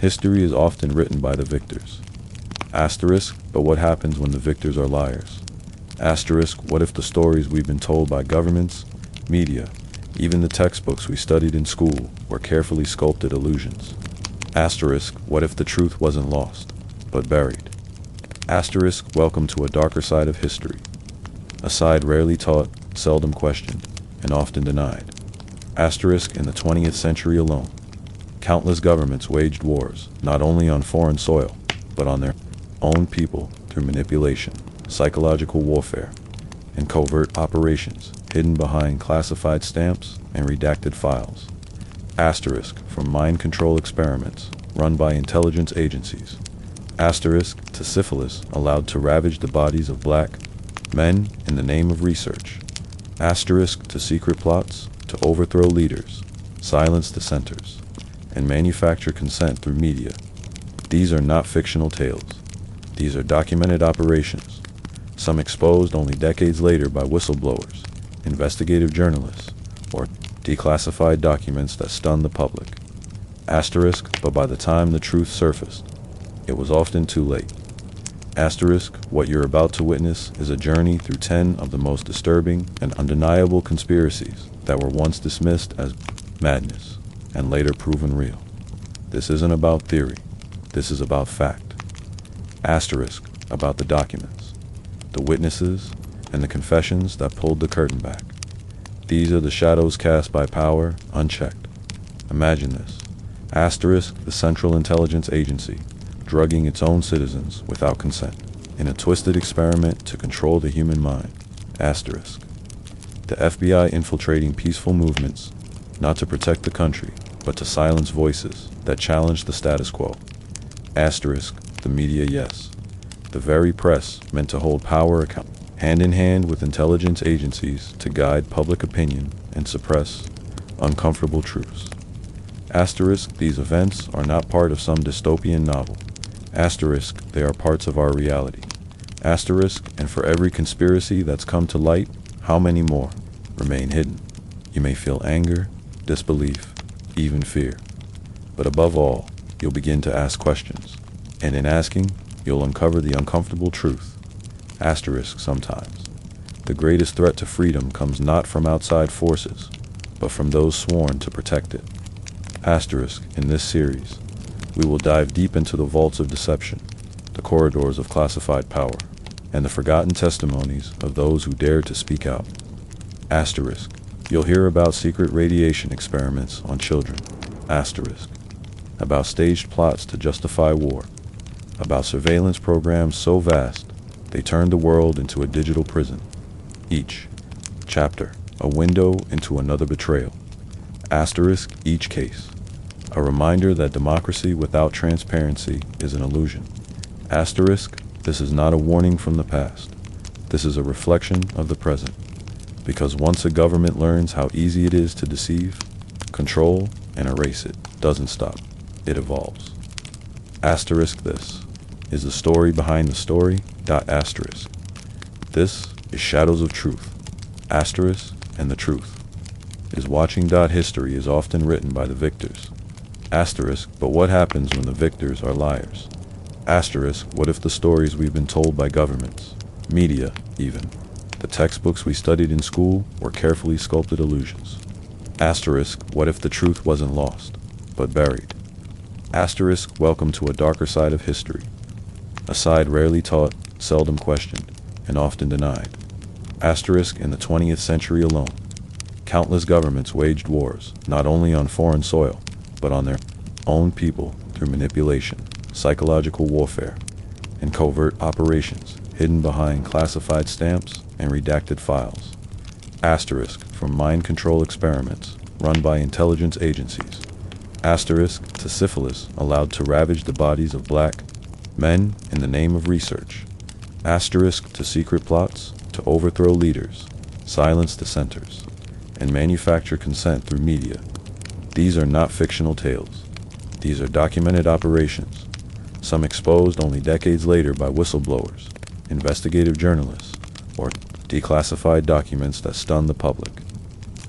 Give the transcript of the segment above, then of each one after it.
History is often written by the victors. Asterisk, but what happens when the victors are liars? Asterisk, what if the stories we've been told by governments, media, even the textbooks we studied in school were carefully sculpted illusions? Asterisk, what if the truth wasn't lost, but buried? Asterisk, welcome to a darker side of history. A side rarely taught, seldom questioned, and often denied. Asterisk, in the 20th century alone, countless governments waged wars, not only on foreign soil, but on their own people through manipulation, psychological warfare, and covert operations hidden behind classified stamps and redacted files. Asterisk, from mind control experiments run by intelligence agencies. Asterisk, to syphilis allowed to ravage the bodies of black men in the name of research. Asterisk, to secret plots to overthrow leaders, silence dissenters, and manufacture consent through media. These are not fictional tales. These are documented operations, some exposed only decades later by whistleblowers, investigative journalists, or declassified documents that stunned the public. Asterisk, but by the time the truth surfaced, it was often too late. Asterisk, what you're about to witness is a journey through 10 of the most disturbing and undeniable conspiracies that were once dismissed as madness and later proven real. This isn't about theory. This is about fact. Asterisk, about the documents, the witnesses, and the confessions that pulled the curtain back. These are the shadows cast by power, unchecked. Imagine this. Asterisk, the Central Intelligence Agency, drugging its own citizens without consent, in a twisted experiment to control the human mind. Asterisk, the FBI infiltrating peaceful movements, not to protect the country, but to silence voices that challenge the status quo. Asterisk, the media, yes. The very press meant to hold power accountable, hand in hand with intelligence agencies to guide public opinion and suppress uncomfortable truths. Asterisk, these events are not part of some dystopian novel. Asterisk, they are parts of our reality. Asterisk, and for every conspiracy that's come to light, how many more remain hidden? You may feel anger, disbelief, even fear. But above all, you'll begin to ask questions. And in asking, you'll uncover the uncomfortable truth. Asterisk, sometimes the greatest threat to freedom comes not from outside forces, but from those sworn to protect it. Asterisk, in this series, we will dive deep into the vaults of deception, the corridors of classified power, and the forgotten testimonies of those who dared to speak out. Asterisk, you'll hear about secret radiation experiments on children. Asterisk, about staged plots to justify war, about surveillance programs so vast they turned the world into a digital prison. Each chapter, a window into another betrayal. Asterisk, each case, a reminder that democracy without transparency is an illusion. Asterisk, this is not a warning from the past. This is a reflection of the present. Because once a government learns how easy it is to deceive, control, and erase it, doesn't stop. It evolves. Asterisk, this is the story behind the story. Asterisk. This is Shadows of Truth. Asterisk, and the truth is watching. History is often written by the victors. Asterisk, but what happens when the victors are liars? Asterisk, what if the stories we've been told by governments, media, even the textbooks we studied in school were carefully sculpted illusions? Asterisk, what if the truth wasn't lost, but buried? Asterisk, welcome to a darker side of history. A side rarely taught, seldom questioned, and often denied. Asterisk, in the 20th century alone, countless governments waged wars, not only on foreign soil, but on their own people through manipulation, psychological warfare, and covert operations hidden behind classified stamps and redacted files. Asterisk, from mind control experiments run by intelligence agencies. Asterisk, to syphilis allowed to ravage the bodies of black men in the name of research. Asterisk, to secret plots to overthrow leaders, silence dissenters, and manufacture consent through media. These are not fictional tales. These are documented operations, some exposed only decades later by whistleblowers, investigative journalists, or declassified documents that stunned the public.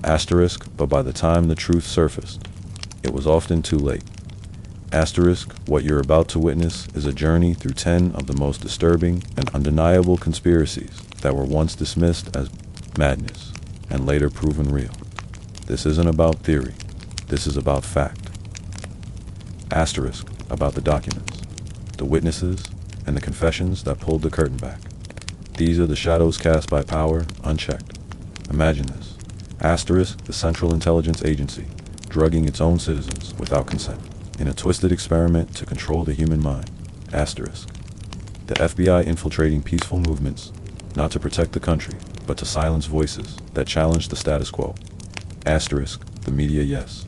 Asterisk, but by the time the truth surfaced, it was often too late. Asterisk, what you're about to witness is a journey through 10 of the most disturbing and undeniable conspiracies that were once dismissed as madness and later proven real. This isn't about theory. This is about fact. Asterisk, about the documents, the witnesses, and the confessions that pulled the curtain back. These are the shadows cast by power, unchecked. Imagine this. Asterisk, the Central Intelligence Agency, drugging its own citizens without consent, in a twisted experiment to control the human mind. Asterisk, the FBI infiltrating peaceful movements, not to protect the country, but to silence voices that challenge the status quo. Asterisk, the media, yes.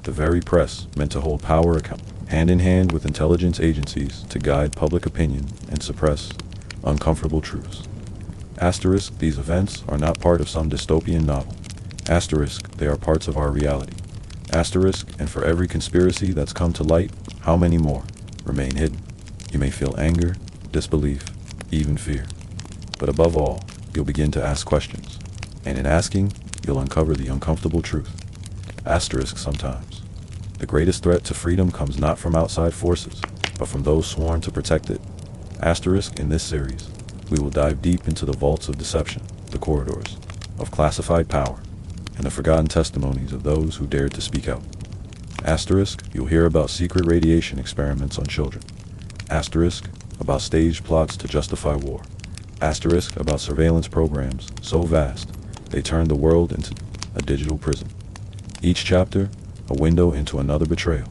The very press meant to hold power accountable, hand in hand with intelligence agencies to guide public opinion and suppress uncomfortable truths. Asterisk, these events are not part of some dystopian novel. Asterisk, they are parts of our reality. Asterisk, and for every conspiracy that's come to light, how many more remain hidden? You may feel anger, disbelief, even fear. But above all, you'll begin to ask questions. And in asking, you'll uncover the uncomfortable truth. Asterisk, sometimes the greatest threat to freedom comes not from outside forces, but from those sworn to protect it. Asterisk, in this series, we will dive deep into the vaults of deception, the corridors of classified power, and the forgotten testimonies of those who dared to speak out. Asterisk, you'll hear about secret radiation experiments on children. Asterisk, about staged plots to justify war. Asterisk, about surveillance programs so vast they turned the world into a digital prison. Each chapter, a window into another betrayal.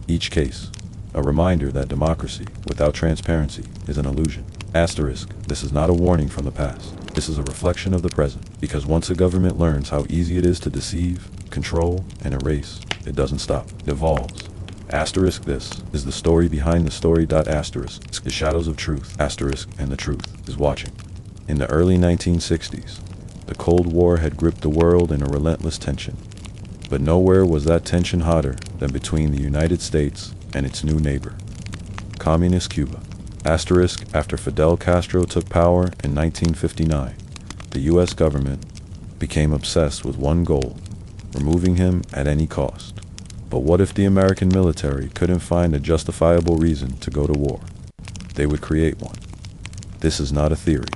Each case, a reminder that democracy without transparency is an illusion. Asterisk, this is not a warning from the past. This is a reflection of the present, because once a government learns how easy it is to deceive, control, and erase, it doesn't stop. It evolves. Asterisk, this is the story behind the story. Asterisk, the shadows of truth. Asterisk, and the truth is watching. In the early 1960s, the Cold War had gripped the world in a relentless tension. But nowhere was that tension hotter than between the United States and its new neighbor, Communist Cuba. Asterisk, after Fidel Castro took power in 1959, the U.S. government became obsessed with one goal: removing him at any cost. But what if the American military couldn't find a justifiable reason to go to war? They would create one. This is not a theory.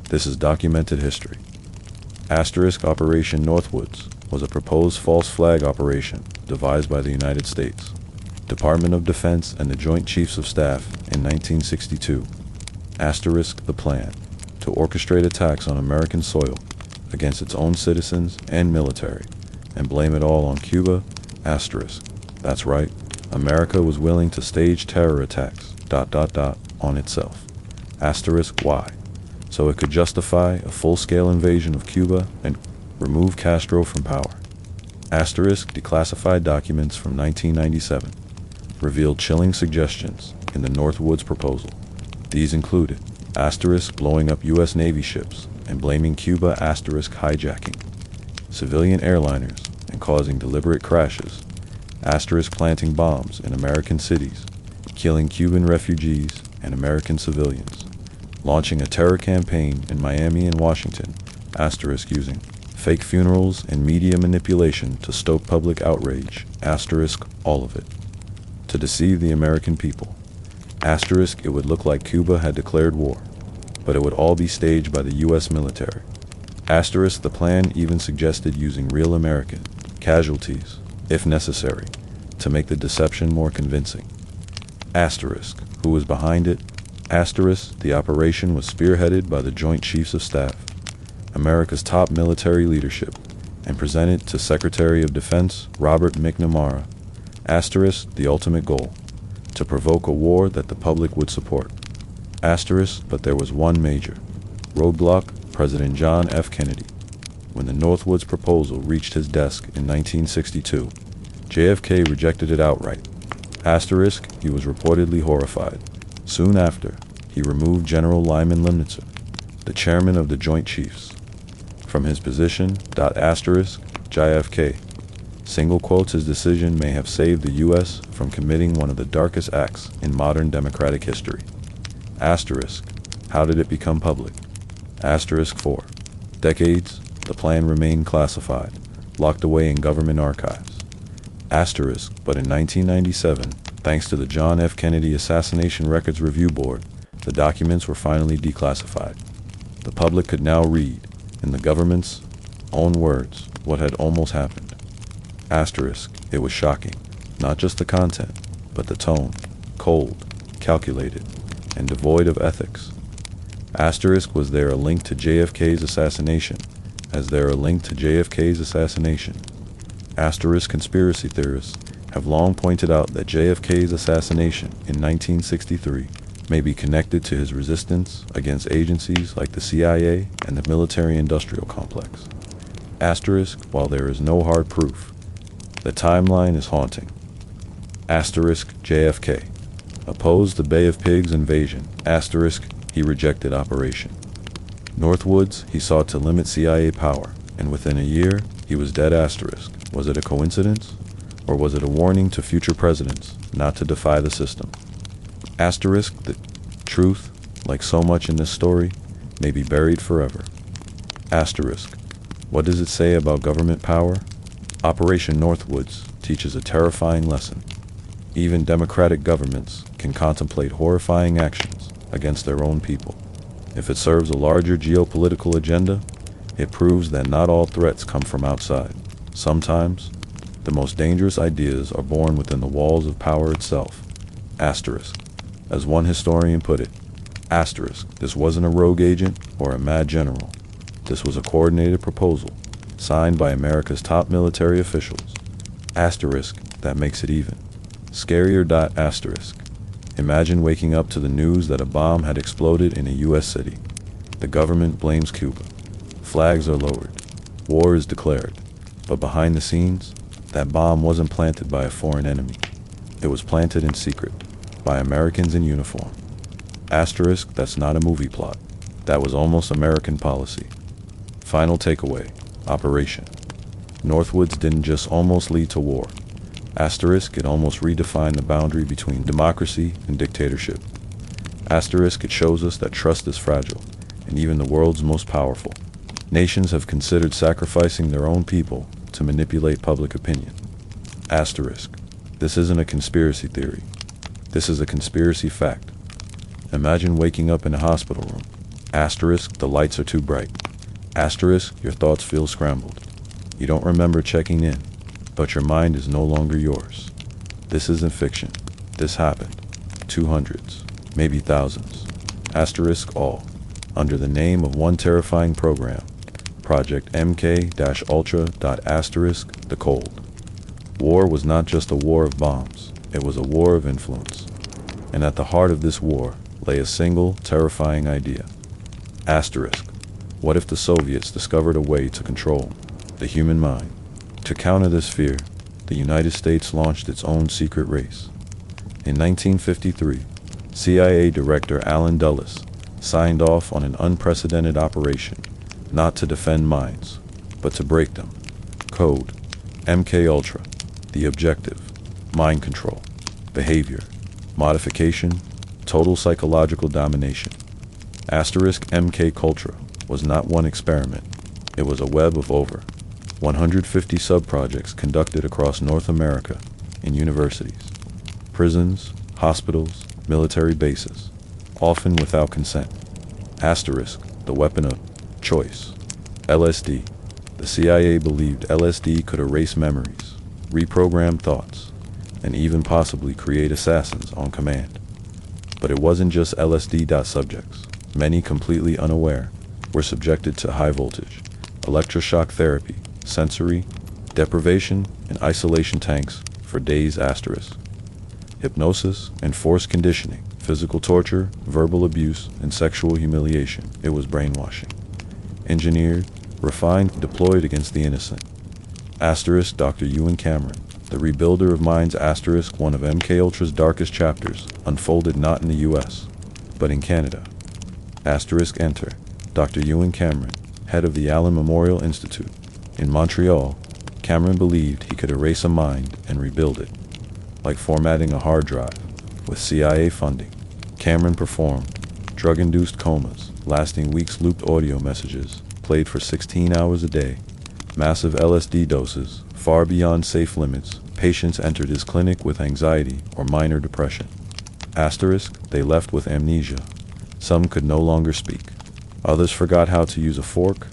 This is documented history. Asterisk, Operation Northwoods was a proposed false flag operation devised by the United States Department of Defense and the Joint Chiefs of Staff in 1962. Asterisk, the plan to orchestrate attacks on American soil against its own citizens and military and blame it all on Cuba. Asterisk, that's right, America was willing to stage terror attacks ... on itself. Asterisk, why? So it could justify a full-scale invasion of Cuba and remove Castro from power. Asterisk, declassified documents from 1997 revealed chilling suggestions in the Northwoods proposal. These included asterisk, blowing up U.S. Navy ships and blaming Cuba, asterisk, hijacking civilian airliners and causing deliberate crashes, asterisk, planting bombs in American cities, killing Cuban refugees and American civilians, launching a terror campaign in Miami and Washington, asterisk, using fake funerals and media manipulation to stoke public outrage, asterisk, all of it, to deceive the American people. Asterisk, it would look like Cuba had declared war, but it would all be staged by the U.S. military. Asterisk, the plan even suggested using real American casualties, if necessary, to make the deception more convincing. Asterisk, who was behind it? Asterisk, the operation was spearheaded by the Joint Chiefs of Staff, America's top military leadership, and presented to Secretary of Defense Robert McNamara. Asterisk, the ultimate goal: to provoke a war that the public would support. Asterisk, but there was one major roadblock: President John F. Kennedy. When the Northwoods proposal reached his desk in 1962, JFK rejected it outright. Asterisk, he was reportedly horrified. Soon after, he removed General Lyman Lemnitzer, the chairman of the Joint Chiefs, from his position. Asterisk, JFK single quotes, his decision may have saved the U.S. from committing one of the darkest acts in modern democratic history. Asterisk, how did it become public? Asterisk, for decades, the plan remained classified, locked away in government archives. Asterisk, but in 1997, Thanks to the John F. Kennedy Assassination Records Review Board, the documents were finally declassified. The public could now read, in the government's own words, what had almost happened. Asterisk, it was shocking. Not just the content, but the tone, cold, calculated, and devoid of ethics. Asterisk, was there a link to JFK's assassination, as there a link to JFK's assassination? Asterisk, conspiracy theorists have long pointed out that JFK's assassination in 1963 may be connected to his resistance against agencies like the CIA and the military-industrial complex. Asterisk, while there is no hard proof, the timeline is haunting. Asterisk, JFK opposed the Bay of Pigs invasion. Asterisk, he rejected Operation Northwoods. He sought to limit CIA power, and within a year, he was dead. Asterisk, was it a coincidence? Or was it a warning to future presidents not to defy the system? Asterisk, the truth, like so much in this story, may be buried forever. Asterisk, what does it say about government power? Operation Northwoods teaches a terrifying lesson. Even democratic governments can contemplate horrifying actions against their own people. If it serves a larger geopolitical agenda, it proves that not all threats come from outside. Sometimes, the most dangerous ideas are born within the walls of power itself. Asterisk, as one historian put it, asterisk, this wasn't a rogue agent or a mad general. This was a coordinated proposal, signed by America's top military officials. Asterisk, that makes it even scarier. Asterisk, imagine waking up to the news that a bomb had exploded in a U.S. city. The government blames Cuba. Flags are lowered. War is declared. But behind the scenes, that bomb wasn't planted by a foreign enemy. It was planted in secret, by Americans in uniform. Asterisk, that's not a movie plot. That was almost American policy. Final takeaway, Operation Northwoods didn't just almost lead to war. Asterisk, it almost redefined the boundary between democracy and dictatorship. Asterisk, it shows us that trust is fragile, and even the world's most powerful nations have considered sacrificing their own people to manipulate public opinion. Asterisk, this isn't a conspiracy theory. This is a conspiracy fact. Imagine waking up in a hospital room. Asterisk, the lights are too bright. Asterisk, your thoughts feel scrambled. You don't remember checking in, but your mind is no longer yours. This isn't fiction. This happened. 200s, maybe thousands. Asterisk, all under the name of one terrifying program, Project MK-Ultra. Asterisk, the cold. War was not just a war of bombs. It was a war of influence. And at the heart of this war lay a single terrifying idea. Asterisk, what if the Soviets discovered a way to control the human mind? To counter this fear, the United States launched its own secret race. In 1953, CIA Director Allen Dulles signed off on an unprecedented operation, not to defend minds, but to break them. Code MK-Ultra. The objective: mind control, behavior, modification, total psychological domination. Asterisk, MK-Ultra was not one experiment. It was a web of over 150 sub-projects conducted across North America in universities, prisons, hospitals, military bases, often without consent. Asterisk, the weapon of choice. LSD. The CIA believed LSD could erase memories, reprogram thoughts, and even possibly create assassins on command. But it wasn't just LSD. Subjects, many completely unaware, were subjected to high voltage, electroshock therapy, sensory deprivation, and isolation tanks for days. Asterisk. Hypnosis and forced conditioning, physical torture, verbal abuse, and sexual humiliation. It was brainwashing. Engineered, refined, deployed against the innocent. Asterisk, Dr. Ewan Cameron, the rebuilder of minds. Asterisk, one of MK-Ultra's darkest chapters, unfolded not in the U.S., but in Canada. Asterisk, enter Dr. Ewan Cameron, head of the Allen Memorial Institute. In Montreal, Cameron believed he could erase a mind and rebuild it, like formatting a hard drive. With CIA funding, Cameron performed drug-induced comas, lasting weeks, looped audio messages, played for 16 hours a day, massive LSD doses, far beyond safe limits, Patients entered his clinic with anxiety or minor depression. Asterisk, they left with amnesia. Some could no longer speak. Others forgot how to use a fork.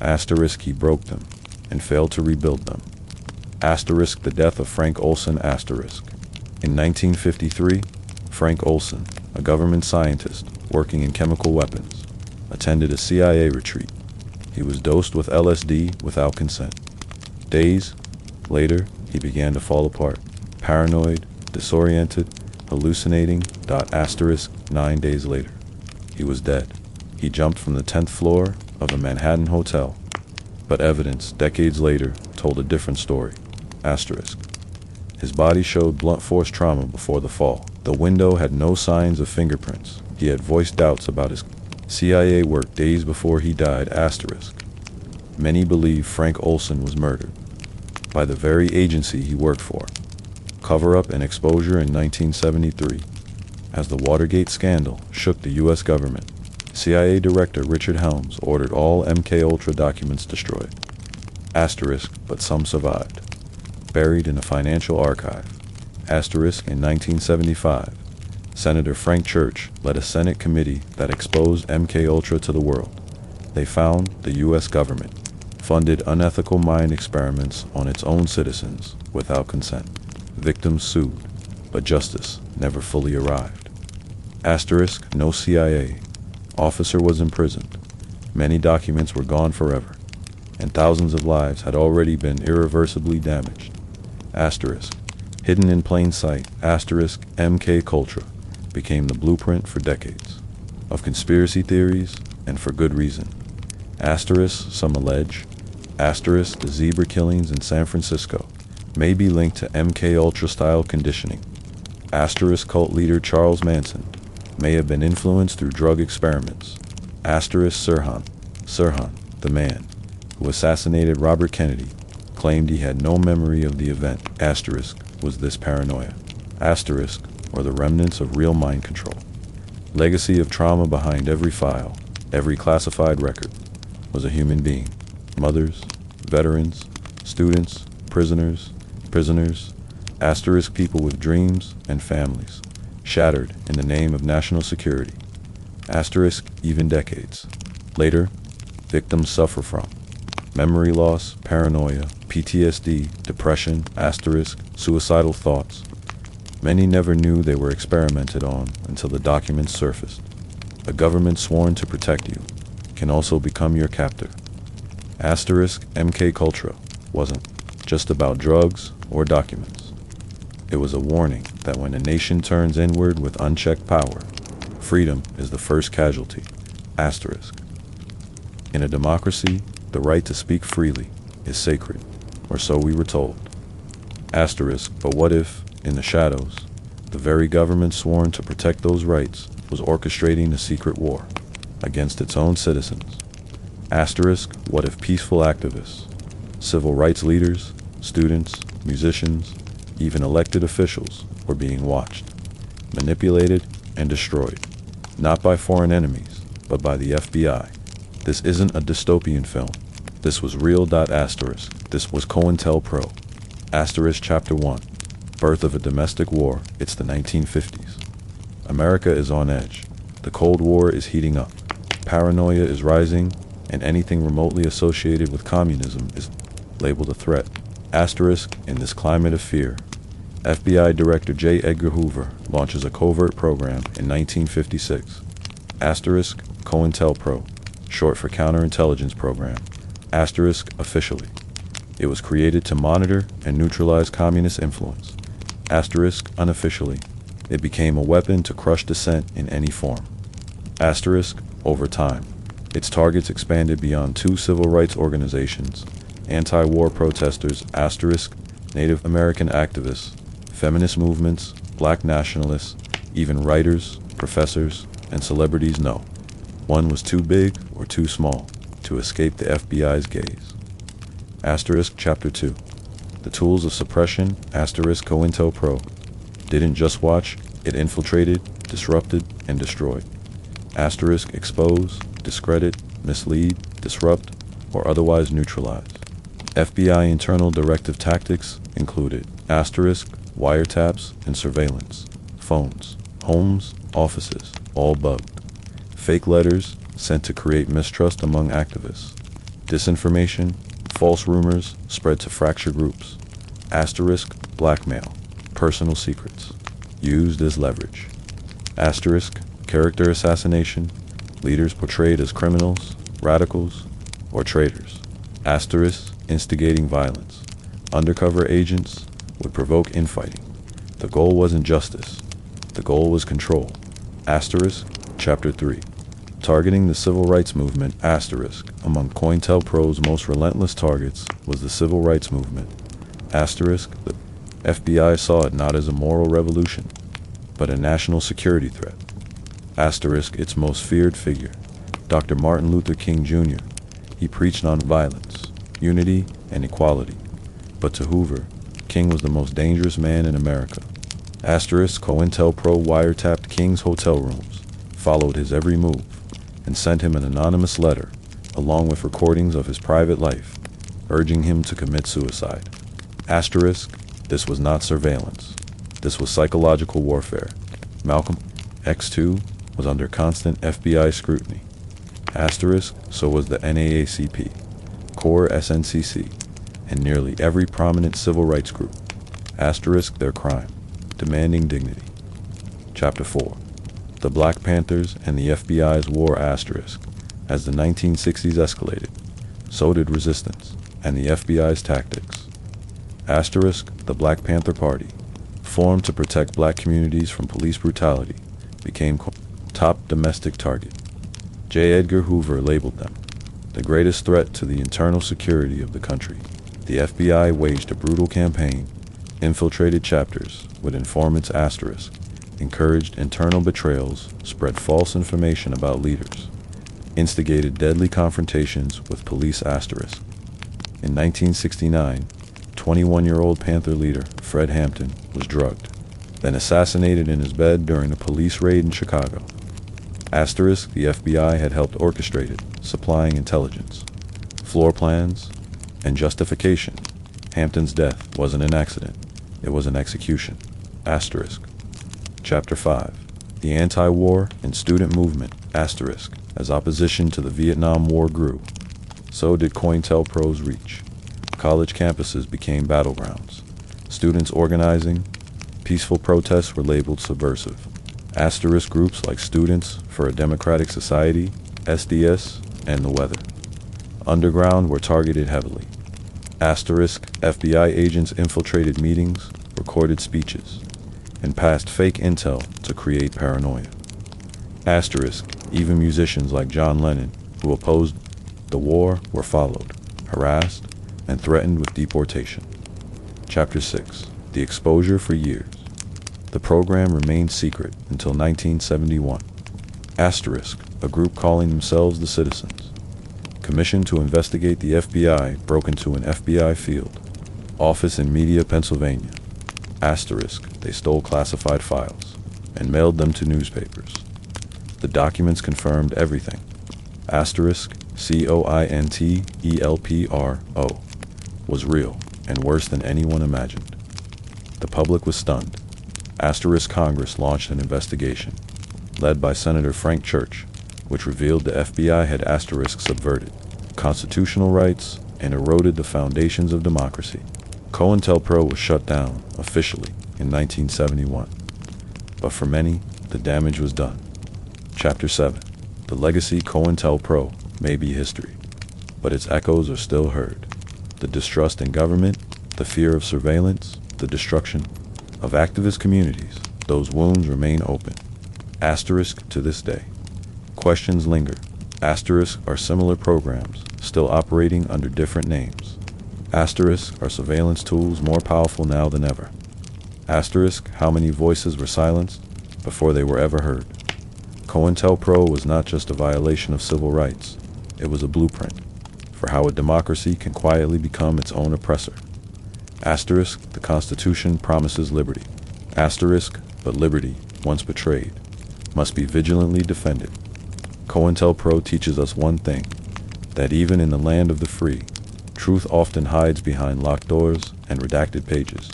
Asterisk, he broke them and failed to rebuild them. Asterisk, the death of Frank Olson. Asterisk. In 1953, Frank Olson, a government scientist working in chemical weapons, attended a CIA retreat. He was dosed with LSD without consent. Days later, he began to fall apart, paranoid, disoriented, hallucinating. Asterisk, 9 days later, he was dead. He jumped from the 10th floor of a Manhattan hotel, but evidence decades later told a different story. Asterisk. His body showed blunt force trauma before the fall. The window had no signs of fingerprints. He had voiced doubts about his CIA work days before he died. Asterisk. Many believe Frank Olson was murdered by the very agency he worked for. Cover-up and exposure in 1973. As the Watergate scandal shook the U.S. government, CIA Director Richard Helms ordered all MKUltra documents destroyed. Asterisk, but some survived, buried in a financial archive. Asterisk, in 1975, Senator Frank Church led a Senate committee that exposed MKUltra to the world. They found the U.S. government funded unethical mind experiments on its own citizens without consent. Victims sued, but justice never fully arrived. Asterisk, no CIA officer was imprisoned. Many documents were gone forever, and thousands of lives had already been irreversibly damaged. Asterisk, hidden in plain sight. Asterisk, MKUltra became the blueprint for decades of conspiracy theories, and for good reason. Asterisk, some allege. Asterisk, the zebra killings in San Francisco may be linked to MKUltra-style conditioning. Asterisk, cult leader Charles Manson may have been influenced through drug experiments. Asterisk, Sirhan, the man who assassinated Robert Kennedy, claimed he had no memory of the event. Asterisk, was this paranoia? Asterisk, or the remnants of real mind control? Legacy of trauma behind every file, every classified record, was a human being. Mothers, veterans, students, prisoners, asterisk, people with dreams and families, shattered in the name of national security. Asterisk, even decades later, victims suffer from memory loss, paranoia, PTSD, depression, asterisk, suicidal thoughts. Many never knew they were experimented on until the documents surfaced. A government sworn to protect you can also become your captor. Asterisk, MKUltra wasn't just about drugs or documents. It was a warning that when a nation turns inward with unchecked power, freedom is the first casualty. Asterisk. In a democracy, the right to speak freely is sacred, or so we were told. Asterisk, but what if, in the shadows, the very government sworn to protect those rights was orchestrating a secret war against its own citizens? Asterisk, what if peaceful activists, civil rights leaders, students, musicians, even elected officials were being watched, manipulated, and destroyed, not by foreign enemies, but by the FBI? This isn't a dystopian film. This was real. Asterisk. This was COINTELPRO. Asterisk, Chapter 1. Birth of a domestic war. It's the 1950s. America is on edge. The Cold War is heating up. Paranoia is rising, and anything remotely associated with communism is labeled a threat. Asterisk, in this climate of fear, FBI Director J. Edgar Hoover launches a covert program in 1956. Asterisk, COINTELPRO, short for Counterintelligence Program. Asterisk, officially, it was created to monitor and neutralize communist influence. Asterisk, unofficially, it became a weapon to crush dissent in any form. Asterisk, over time, its targets expanded beyond two civil rights organizations, anti-war protesters, asterisk, Native American activists, feminist movements, black nationalists, even writers, professors, and celebrities. No one was too big or too small to escape the FBI's gaze. Asterisk, Chapter 2. The tools of suppression. Asterisk, COINTELPRO didn't just watch, it infiltrated, disrupted, and destroyed. Asterisk, expose, discredit, mislead, disrupt, or otherwise neutralize. FBI internal directive tactics included Asterisk, wiretaps, and surveillance. Phones, homes, offices, all bugged. Fake letters sent to create mistrust among activists. Disinformation, false rumors spread to fracture groups. Asterisk, blackmail, personal secrets, used as leverage. Asterisk, character assassination, leaders portrayed as criminals, radicals, or traitors. Asterisk, instigating violence. Undercover agents would provoke infighting. The goal wasn't justice. The goal was control. Asterisk, Chapter 3. Targeting the civil rights movement. Asterisk, among COINTELPRO's most relentless targets was the civil rights movement. Asterisk, the FBI saw it not as a moral revolution, but a national security threat. Asterisk, its most feared figure, Dr. Martin Luther King Jr. He preached nonviolence, unity, and equality. But to Hoover, King was the most dangerous man in America. Asterisk, COINTELPRO wiretapped King's hotel rooms, followed his every move, and sent him an anonymous letter, along with recordings of his private life, urging him to commit suicide. Asterisk, this was not surveillance. This was psychological warfare. Malcolm X2 was under constant FBI scrutiny. Asterisk, so was the NAACP, core SNCC, and nearly every prominent civil rights group. Asterisk, their crime, demanding dignity. Chapter 4. The Black Panthers and the FBI's war. Asterisk, as the 1960s escalated, so did resistance and the FBI's tactics. Asterisk, the Black Panther Party, formed to protect black communities from police brutality, became top domestic target. J. Edgar Hoover labeled them the greatest threat to the internal security of the country. The FBI waged a brutal campaign, infiltrated chapters with informants. Asterisk, encouraged internal betrayals, spread false information about leaders, instigated deadly confrontations with police. Asterisk. In 1969, 21-year-old Panther leader Fred Hampton was drugged, then assassinated in his bed during a police raid in Chicago. Asterisk, the FBI had helped orchestrate it, supplying intelligence, floor plans, and justification. Hampton's death wasn't an accident, it was an execution. Asterisk. Chapter 5. The anti-war and student movement. Asterisk, as opposition to the Vietnam War grew, so did COINTELPRO's reach. College campuses became battlegrounds. Students organizing, peaceful protests were labeled subversive. Asterisk, groups like Students for a Democratic Society, SDS, and the Weather. Underground were targeted heavily. Asterisk, FBI agents infiltrated meetings, recorded speeches, and passed fake intel to create paranoia. Asterisk, even musicians like John Lennon, who opposed the war, were followed, harassed, and threatened with deportation. Chapter 6. The exposure for years. The program remained secret until 1971. Asterisk, a group calling themselves the Citizens, commissioned to investigate the FBI, broke into an FBI field office in Media, Pennsylvania. Asterisk, they stole classified files and mailed them to newspapers. The documents confirmed everything. Asterisk, COINTELPRO, was real and worse than anyone imagined. The public was stunned. Asterisk, Congress launched an investigation, led by Senator Frank Church, which revealed the FBI had asterisk subverted constitutional rights and eroded the foundations of democracy. COINTELPRO was shut down, officially, in 1971. But for many, the damage was done. Chapter 7. The legacy. COINTELPRO may be history, but its echoes are still heard. The distrust in government, the fear of surveillance, the destruction of activist communities, those wounds remain open. Asterisk, to this day. Questions linger. Asterisk, are similar programs still operating under different names? Asterisk, are surveillance tools more powerful now than ever? Asterisk, how many voices were silenced before they were ever heard? COINTELPRO was not just a violation of civil rights, it was a blueprint for how a democracy can quietly become its own oppressor. Asterisk, the Constitution promises liberty. Asterisk, but liberty, once betrayed, must be vigilantly defended. COINTELPRO teaches us one thing, that even in the land of the free, truth often hides behind locked doors and redacted pages.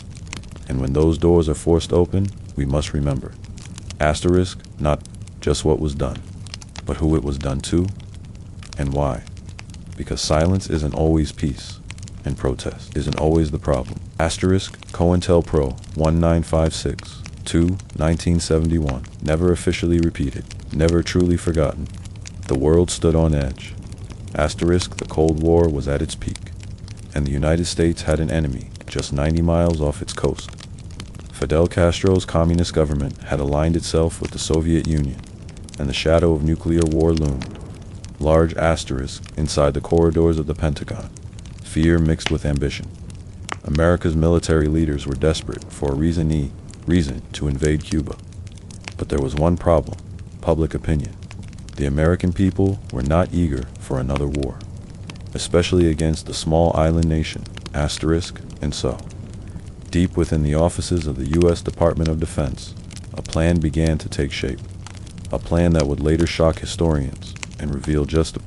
And when those doors are forced open, we must remember. Asterisk, not just what was done, but who it was done to, and why. Because silence isn't always peace, and protest isn't always the problem. Asterisk, COINTELPRO 1956, 2, 1971. Never officially repeated, never truly forgotten. The world stood on edge. Asterisk, the Cold War was at its peak, and the United States had an enemy just 90 miles off its coast. Fidel Castro's communist government had aligned itself with the Soviet Union, and the shadow of nuclear war loomed. Large asterisk inside the corridors of the Pentagon, fear mixed with ambition. America's military leaders were desperate for a reason to invade Cuba. But there was one problem: public opinion. The American people were not eager for another war, especially against the small island nation, asterisk, and so. Deep within the offices of the U.S. Department of Defense, a plan began to take shape. A plan that would later shock historians and reveal just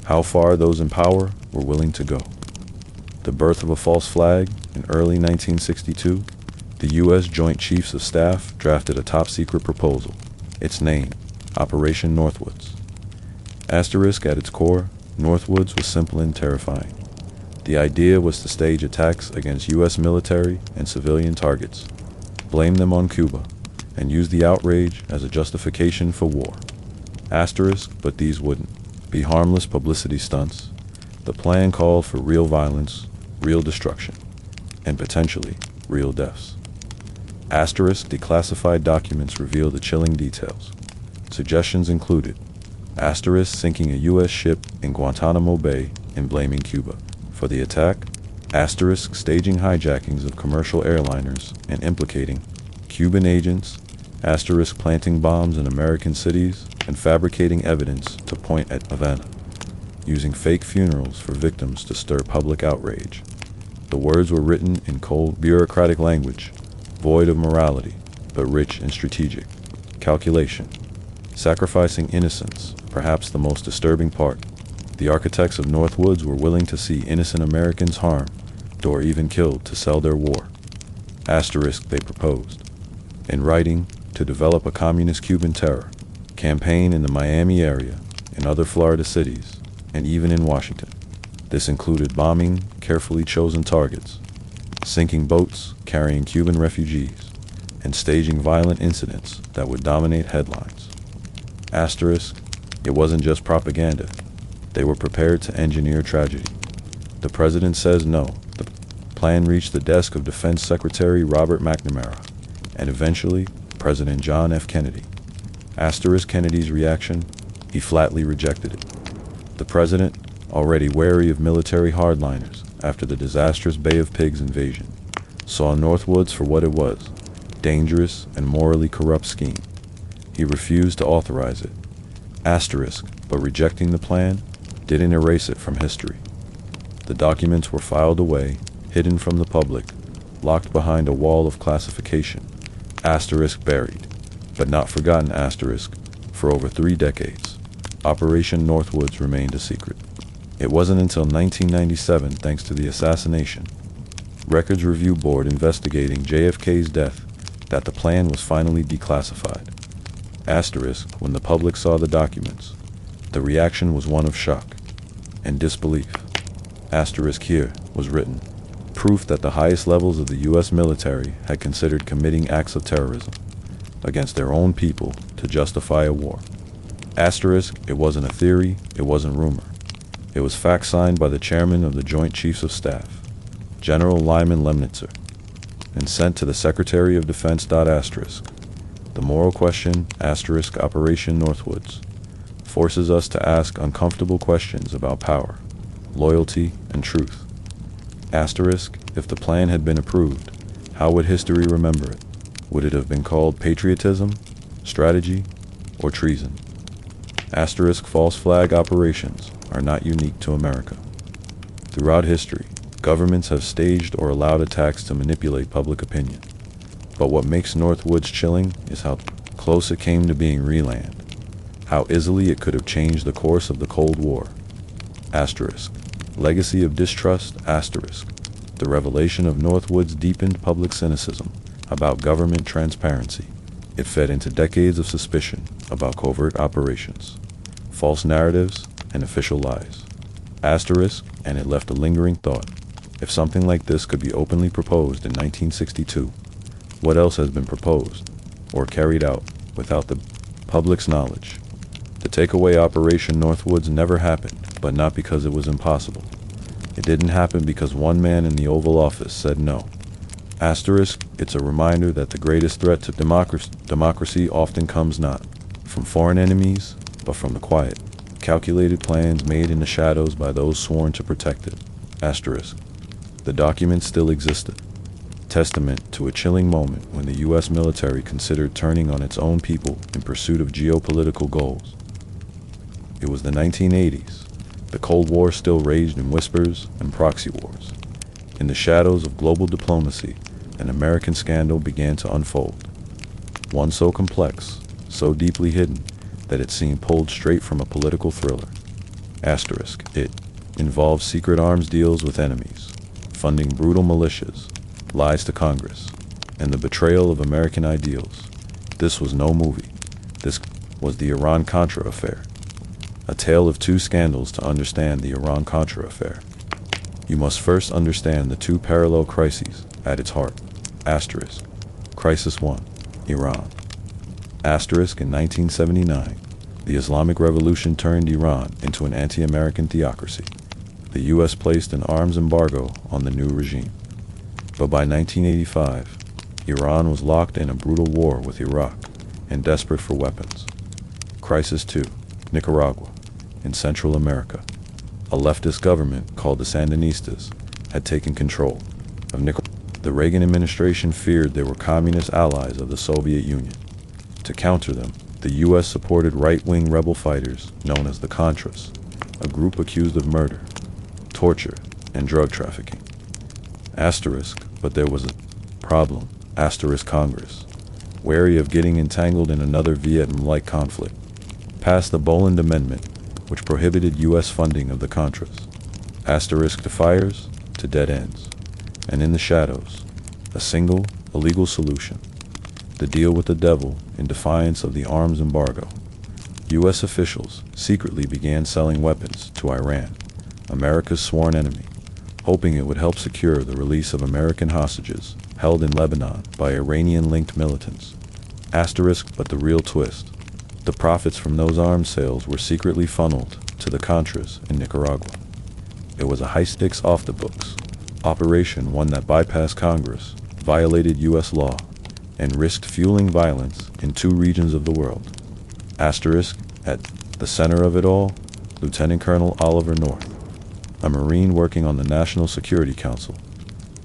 how far those in power were willing to go. The birth of a false flag in early 1962, the U.S. Joint Chiefs of Staff drafted a top-secret proposal. Its name, Operation Northwoods. Asterisk, at its core, Northwoods was simple and terrifying. The idea was to stage attacks against U.S. military and civilian targets, blame them on Cuba, and use the outrage as a justification for war. Asterisk, but these wouldn't be harmless publicity stunts. The plan called for real violence, real destruction, and potentially real deaths. Asterisk, declassified documents reveal the chilling details. Suggestions included: asterisk, sinking a U.S. ship in Guantanamo Bay and blaming Cuba for the attack; asterisk, staging hijackings of commercial airliners and implicating Cuban agents; asterisk, planting bombs in American cities and fabricating evidence to point at Havana, using fake funerals for victims to stir public outrage. The words were written in cold, bureaucratic language, void of morality, but rich in strategic calculation. Sacrificing innocence, perhaps the most disturbing part. The architects of Northwoods were willing to see innocent Americans harmed, or even killed to sell their war. Asterisk, they proposed, in writing, to develop a communist Cuban terror campaign in the Miami area, in other Florida cities, and even in Washington. This included bombing carefully chosen targets, sinking boats carrying Cuban refugees, and staging violent incidents that would dominate headlines. Asterisk, it wasn't just propaganda. They were prepared to engineer tragedy. The president says no. The plan reached the desk of Defense Secretary Robert McNamara, and eventually President John F. Kennedy. Asterisk, Kennedy's reaction, he flatly rejected it. The president, already wary of military hardliners after the disastrous Bay of Pigs invasion, saw Northwoods for what it was: dangerous and morally corrupt scheme. He refused to authorize it. Asterisk, but rejecting the plan didn't erase it from history. The documents were filed away, hidden from the public, locked behind a wall of classification. Asterisk, buried, but not forgotten. Asterisk, for over 3 decades, Operation Northwoods remained a secret. It wasn't until 1997, thanks to the assassination Records Review Board investigating JFK's death, that the plan was finally declassified. Asterisk, when the public saw the documents, the reaction was one of shock and disbelief. Asterisk, here was written proof that the highest levels of the U.S. military had considered committing acts of terrorism against their own people to justify a war. Asterisk, it wasn't a theory, it wasn't rumor. It was fact signed by the chairman of the Joint Chiefs of Staff, General Lyman Lemnitzer, and sent to the Secretary of Defense. Asterisk, the moral question, asterisk, Operation Northwoods, forces us to ask uncomfortable questions about power, loyalty, and truth. Asterisk, if the plan had been approved, how would history remember it? Would it have been called patriotism, strategy, or treason? Asterisk, false flag operations are not unique to America. Throughout history, governments have staged or allowed attacks to manipulate public opinion. But what makes Northwoods chilling is how close it came to being reland, how easily it could have changed the course of the Cold War. Asterisk, legacy of distrust, asterisk, the revelation of Northwoods deepened public cynicism about government transparency. It fed into decades of suspicion about covert operations, false narratives, and official lies. Asterisk, and it left a lingering thought. If something like this could be openly proposed in 1962, what else has been proposed or carried out without the public's knowledge? The takeaway Operation Northwoods never happened, but not because it was impossible. It didn't happen because one man in the Oval Office said no. Asterisk, it's a reminder that the greatest threat to democracy often comes not from foreign enemies, but from the quiet, calculated plans made in the shadows by those sworn to protect it. Asterisk. The document still existed, testament to a chilling moment when the U.S. military considered turning on its own people in pursuit of geopolitical goals. It was the 1980s. The Cold War still raged in whispers and proxy wars. In the shadows of global diplomacy, an American scandal began to unfold. One so complex, so deeply hidden, that it seemed pulled straight from a political thriller. Asterisk. It involved secret arms deals with enemies, funding brutal militias, lies to Congress, and the betrayal of American ideals. This was no movie. This was the Iran-Contra affair. A tale of two scandals. To understand the Iran-Contra affair, you must first understand the two parallel crises at its heart. Asterisk. Crisis 1. Iran. Asterisk. In 1979, the Islamic Revolution turned Iran into an anti-American theocracy. The U.S. placed an arms embargo on the new regime. But by 1985, Iran was locked in a brutal war with Iraq and desperate for weapons. Crisis 2. Nicaragua. In Central America, a leftist government called the Sandinistas had taken control of Nicaragua. The Reagan administration feared they were communist allies of the Soviet Union. To counter them, the U.S. supported right-wing rebel fighters known as the Contras, a group accused of murder, torture, and drug trafficking. Asterisk, but there was a problem. Asterisk. Congress, wary of getting entangled in another Vietnam-like conflict, passed the Boland Amendment, which prohibited U.S. funding of the Contras. Asterisk. To fires, to dead ends, and in the shadows, a single, illegal solution: the deal with the devil in defiance of the arms embargo. U.S. officials secretly began selling weapons to Iran, America's sworn enemy, hoping it would help secure the release of American hostages held in Lebanon by Iranian-linked militants. Asterisk. But the real twist: the profits from those arms sales were secretly funneled to the Contras in Nicaragua. It was a heist off the books operation, one that bypassed Congress, violated U.S. law, and risked fueling violence in two regions of the world. Asterisk. At the center of it all, Lieutenant Colonel Oliver North, a Marine working on the National Security Council.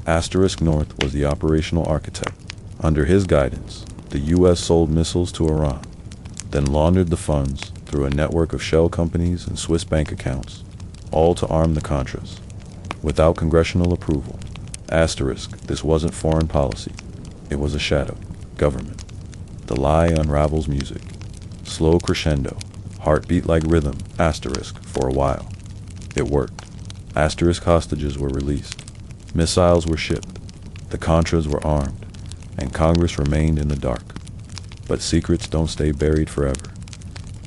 Asterisk. North was the operational architect. Under his guidance, the U.S. sold missiles to Iran, then laundered the funds through a network of shell companies and Swiss bank accounts, all to arm the Contras, without congressional approval. Asterisk. This wasn't foreign policy. It was a shadow government. The lie unravels music. Slow crescendo, heartbeat like rhythm. Asterisk. For a while, it worked. Asterisk. Hostages were released. Missiles were shipped. The Contras were armed, and Congress remained in the dark. But secrets don't stay buried forever.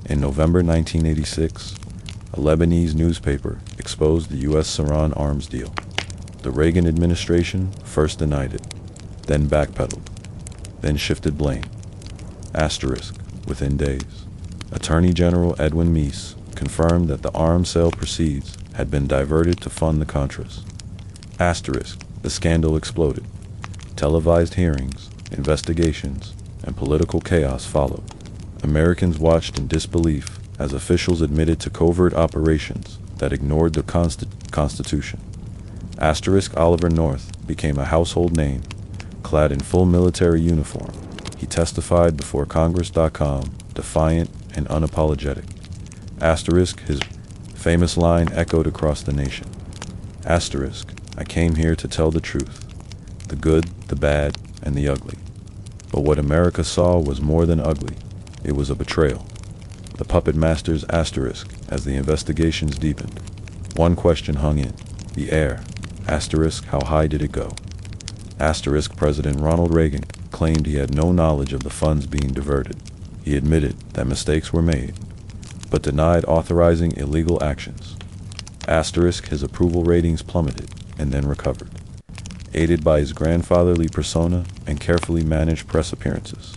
In November 1986, a Lebanese newspaper exposed the U.S. Saran arms deal. The Reagan administration first denied it, then backpedaled, then shifted blame. Asterisk. Within days, Attorney General Edwin Meese confirmed that the arms sale proceeds had been diverted to fund the Contras. Asterisk. The scandal exploded. Televised hearings, investigations, and political chaos followed. Americans watched in disbelief as officials admitted to covert operations that ignored the Constitution. Asterisk. Oliver North became a household name. Clad in full military uniform, he testified before Congress.com, defiant and unapologetic. Asterisk. His famous line echoed across the nation. Asterisk. I came here to tell the truth, the good, the bad, and the ugly. But what America saw was more than ugly. It was a betrayal. The puppet masters. Asterisk. As the investigations deepened, one question hung in the air. Asterisk. How high did it go? Asterisk. President Ronald Reagan claimed he had no knowledge of the funds being diverted. He admitted that mistakes were made, but denied authorizing illegal actions. Asterisk, his approval ratings plummeted and then recovered, aided by his grandfatherly persona and carefully managed press appearances.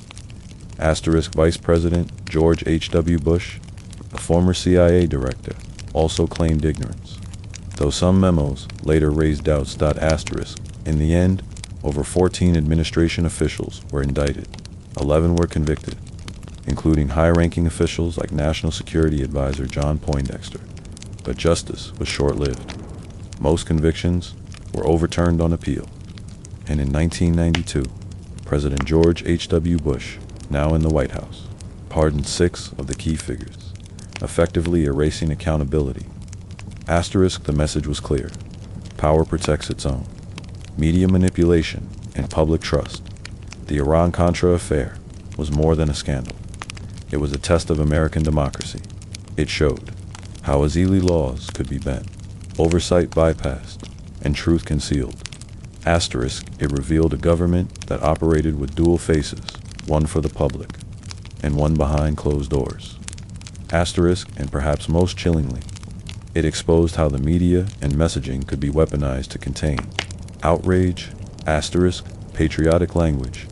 Asterisk, Vice President George H.W. Bush, a former CIA director, also claimed ignorance, though some memos later raised doubts. Asterisk, in the end, over 14 administration officials were indicted. 11 were convicted, including high-ranking officials like National Security Advisor John Poindexter. But justice was short-lived. Most convictions were overturned on appeal. And in 1992, President George H.W. Bush, now in the White House, pardoned 6 of the key figures, effectively erasing accountability. Asterisk, the message was clear. Power protects its own. Media manipulation and public trust. The Iran-Contra affair was more than a scandal. It was a test of American democracy. It showed how Azili laws could be bent, oversight bypassed, and truth concealed. Asterisk, it revealed a government that operated with dual faces, one for the public, and one behind closed doors. Asterisk, and perhaps most chillingly, it exposed how the media and messaging could be weaponized to contain outrage, asterisk, patriotic language,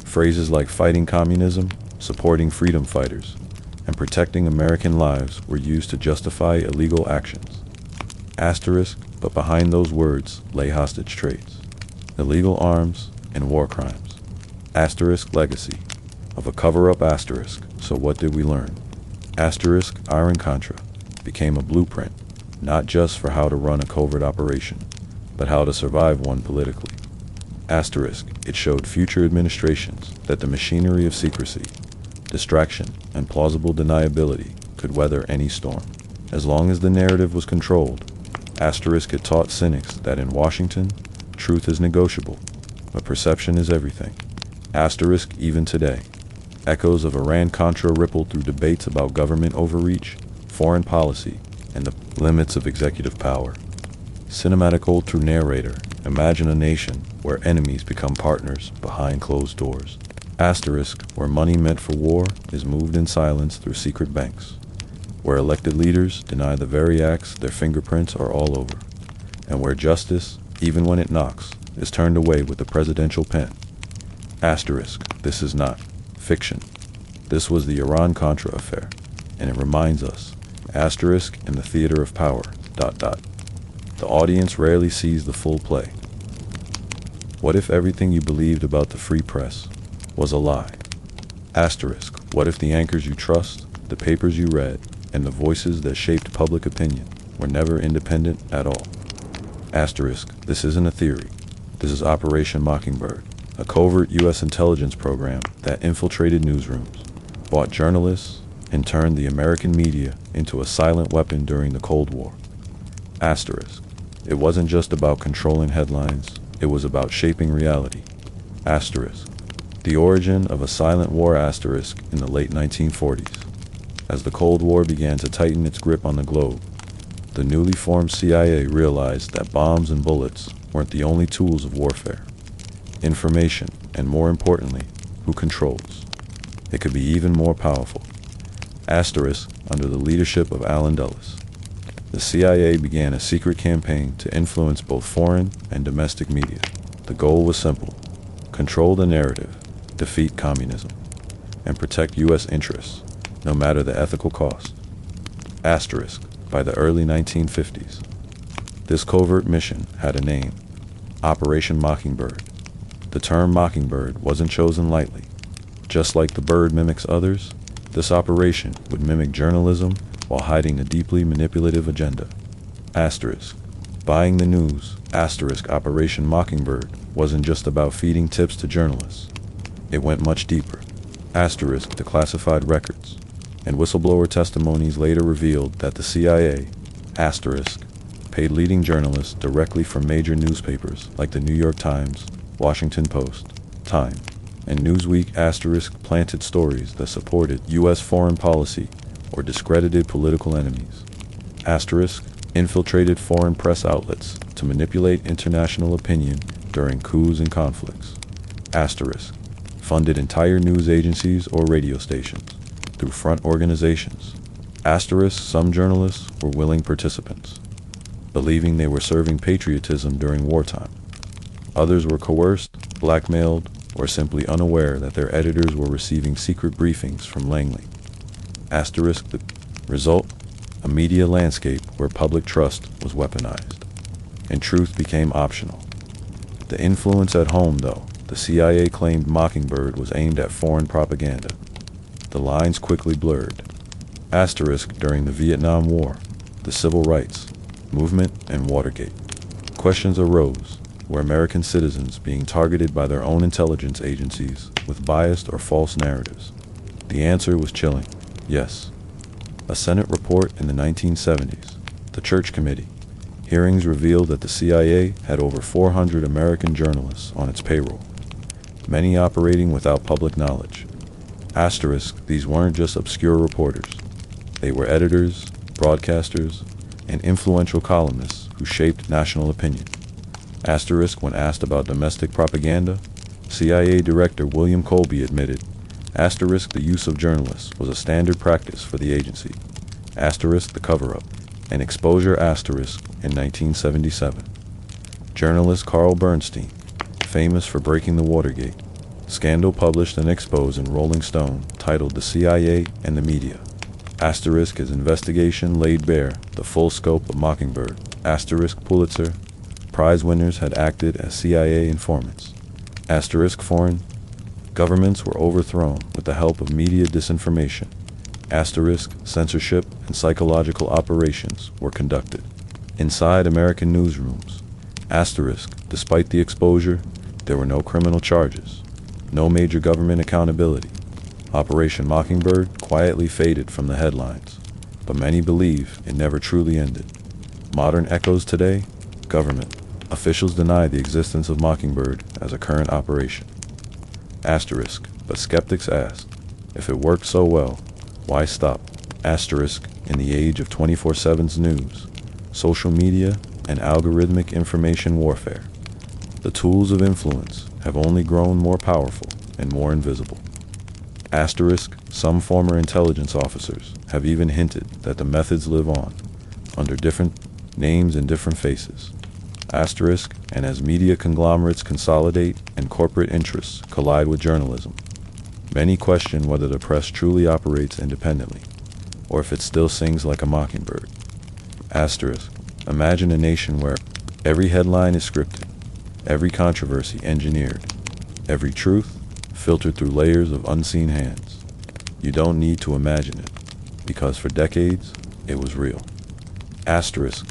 phrases like fighting communism, supporting freedom fighters, and protecting American lives were used to justify illegal actions. Asterisk, but behind those words lay hostage trades, illegal arms, and war crimes. Asterisk, legacy of a cover-up. Asterisk, so what did we learn? Asterisk, Iran-Contra became a blueprint, not just for how to run a covert operation, but how to survive one politically. Asterisk, it showed future administrations that the machinery of secrecy, distraction, and plausible deniability could weather any storm, as long as the narrative was controlled. Asterisk, it taught cynics that in Washington, truth is negotiable, but perception is everything. Asterisk, even today, echoes of Iran-Contra rippled through debates about government overreach, foreign policy, and the limits of executive power. Cinematic old true narrator, imagine a nation where enemies become partners behind closed doors. Asterisk, where money meant for war is moved in silence through secret banks, where elected leaders deny the very acts their fingerprints are all over, and where justice, even when it knocks, is turned away with the presidential pen. Asterisk, this is not fiction. This was the Iran-Contra affair, and it reminds us, asterisk, in the theater of power, ... The audience rarely sees the full play. What if everything you believed about the free press was a lie? Asterisk, what if the anchors you trust, the papers you read, and the voices that shaped public opinion were never independent at all? Asterisk, this isn't a theory. This is Operation Mockingbird, a covert U.S. intelligence program that infiltrated newsrooms, bought journalists, and turned the American media into a silent weapon during the Cold War. Asterisk, it wasn't just about controlling headlines, it was about shaping reality. Asterisk, the origin of a silent war. Asterisk, in the late 1940s. As the Cold War began to tighten its grip on the globe, the newly formed CIA realized that bombs and bullets weren't the only tools of warfare. Information, and more importantly, who controls. It could be even more powerful. Asterisk, under the leadership of Allen Dulles, the CIA began a secret campaign to influence both foreign and domestic media. The goal was simple: control the narrative, defeat communism, and protect U.S. interests, no matter the ethical cost. Asterisk, by the early 1950s, this covert mission had a name: Operation Mockingbird. The term Mockingbird wasn't chosen lightly. Just like the bird mimics others, this operation would mimic journalism while hiding a deeply manipulative agenda. Asterisk, buying the news. Asterisk, Operation Mockingbird wasn't just about feeding tips to journalists. It went much deeper. Asterisk, declassified records and whistleblower testimonies later revealed that the CIA, asterisk, paid leading journalists directly from major newspapers like the New York Times, Washington Post, Time, and Newsweek. Asterisk, planted stories that supported U.S. foreign policy or discredited political enemies. Asterisk, infiltrated foreign press outlets to manipulate international opinion during coups and conflicts. Asterisk, funded entire news agencies or radio stations through front organizations. Asterisk, some journalists were willing participants, believing they were serving patriotism during wartime. Others were coerced, blackmailed, or simply unaware that their editors were receiving secret briefings from Langley. Asterisk, the result, a media landscape where public trust was weaponized, and truth became optional. The influence at home, though, the CIA claimed Mockingbird was aimed at foreign propaganda. The lines quickly blurred. Asterisk, during the Vietnam War, the Civil Rights Movement, and Watergate. Questions arose. Were American citizens being targeted by their own intelligence agencies with biased or false narratives? The answer was chilling. Yes. A Senate report in the 1970s, the Church Committee, hearings revealed that the CIA had over 400 American journalists on its payroll, many operating without public knowledge. Asterisk, these weren't just obscure reporters. They were editors, broadcasters, and influential columnists who shaped national opinion. Asterisk, when asked about domestic propaganda, CIA Director William Colby admitted, asterisk, the use of journalists was a standard practice for the agency. Asterisk, the cover-up, and exposure asterisk in 1977. Journalist Carl Bernstein, famous for breaking the Watergate scandal, published an expose in Rolling Stone titled The CIA and the Media. Asterisk, his investigation laid bare the full scope of Mockingbird. Asterisk, Pulitzer Prize winners had acted as CIA informants. Asterisk, foreign governments were overthrown with the help of media disinformation. Asterisk, censorship and psychological operations were conducted inside American newsrooms. Asterisk, despite the exposure, there were no criminal charges, no major government accountability. Operation Mockingbird quietly faded from the headlines, but many believe it never truly ended. Modern echoes today, government officials deny the existence of Mockingbird as a current operation. Asterisk, but skeptics ask, if it worked so well, why stop? Asterisk, in the age of 24/7's news, social media, and algorithmic information warfare, the tools of influence have only grown more powerful and more invisible. Asterisk, some former intelligence officers have even hinted that the methods live on, under different names and different faces. Asterisk, and as media conglomerates consolidate and corporate interests collide with journalism, many question whether the press truly operates independently, or if it still sings like a mockingbird. Asterisk, imagine a nation where every headline is scripted, every controversy engineered, every truth filtered through layers of unseen hands. You don't need to imagine it, because for decades, it was real. Asterisk,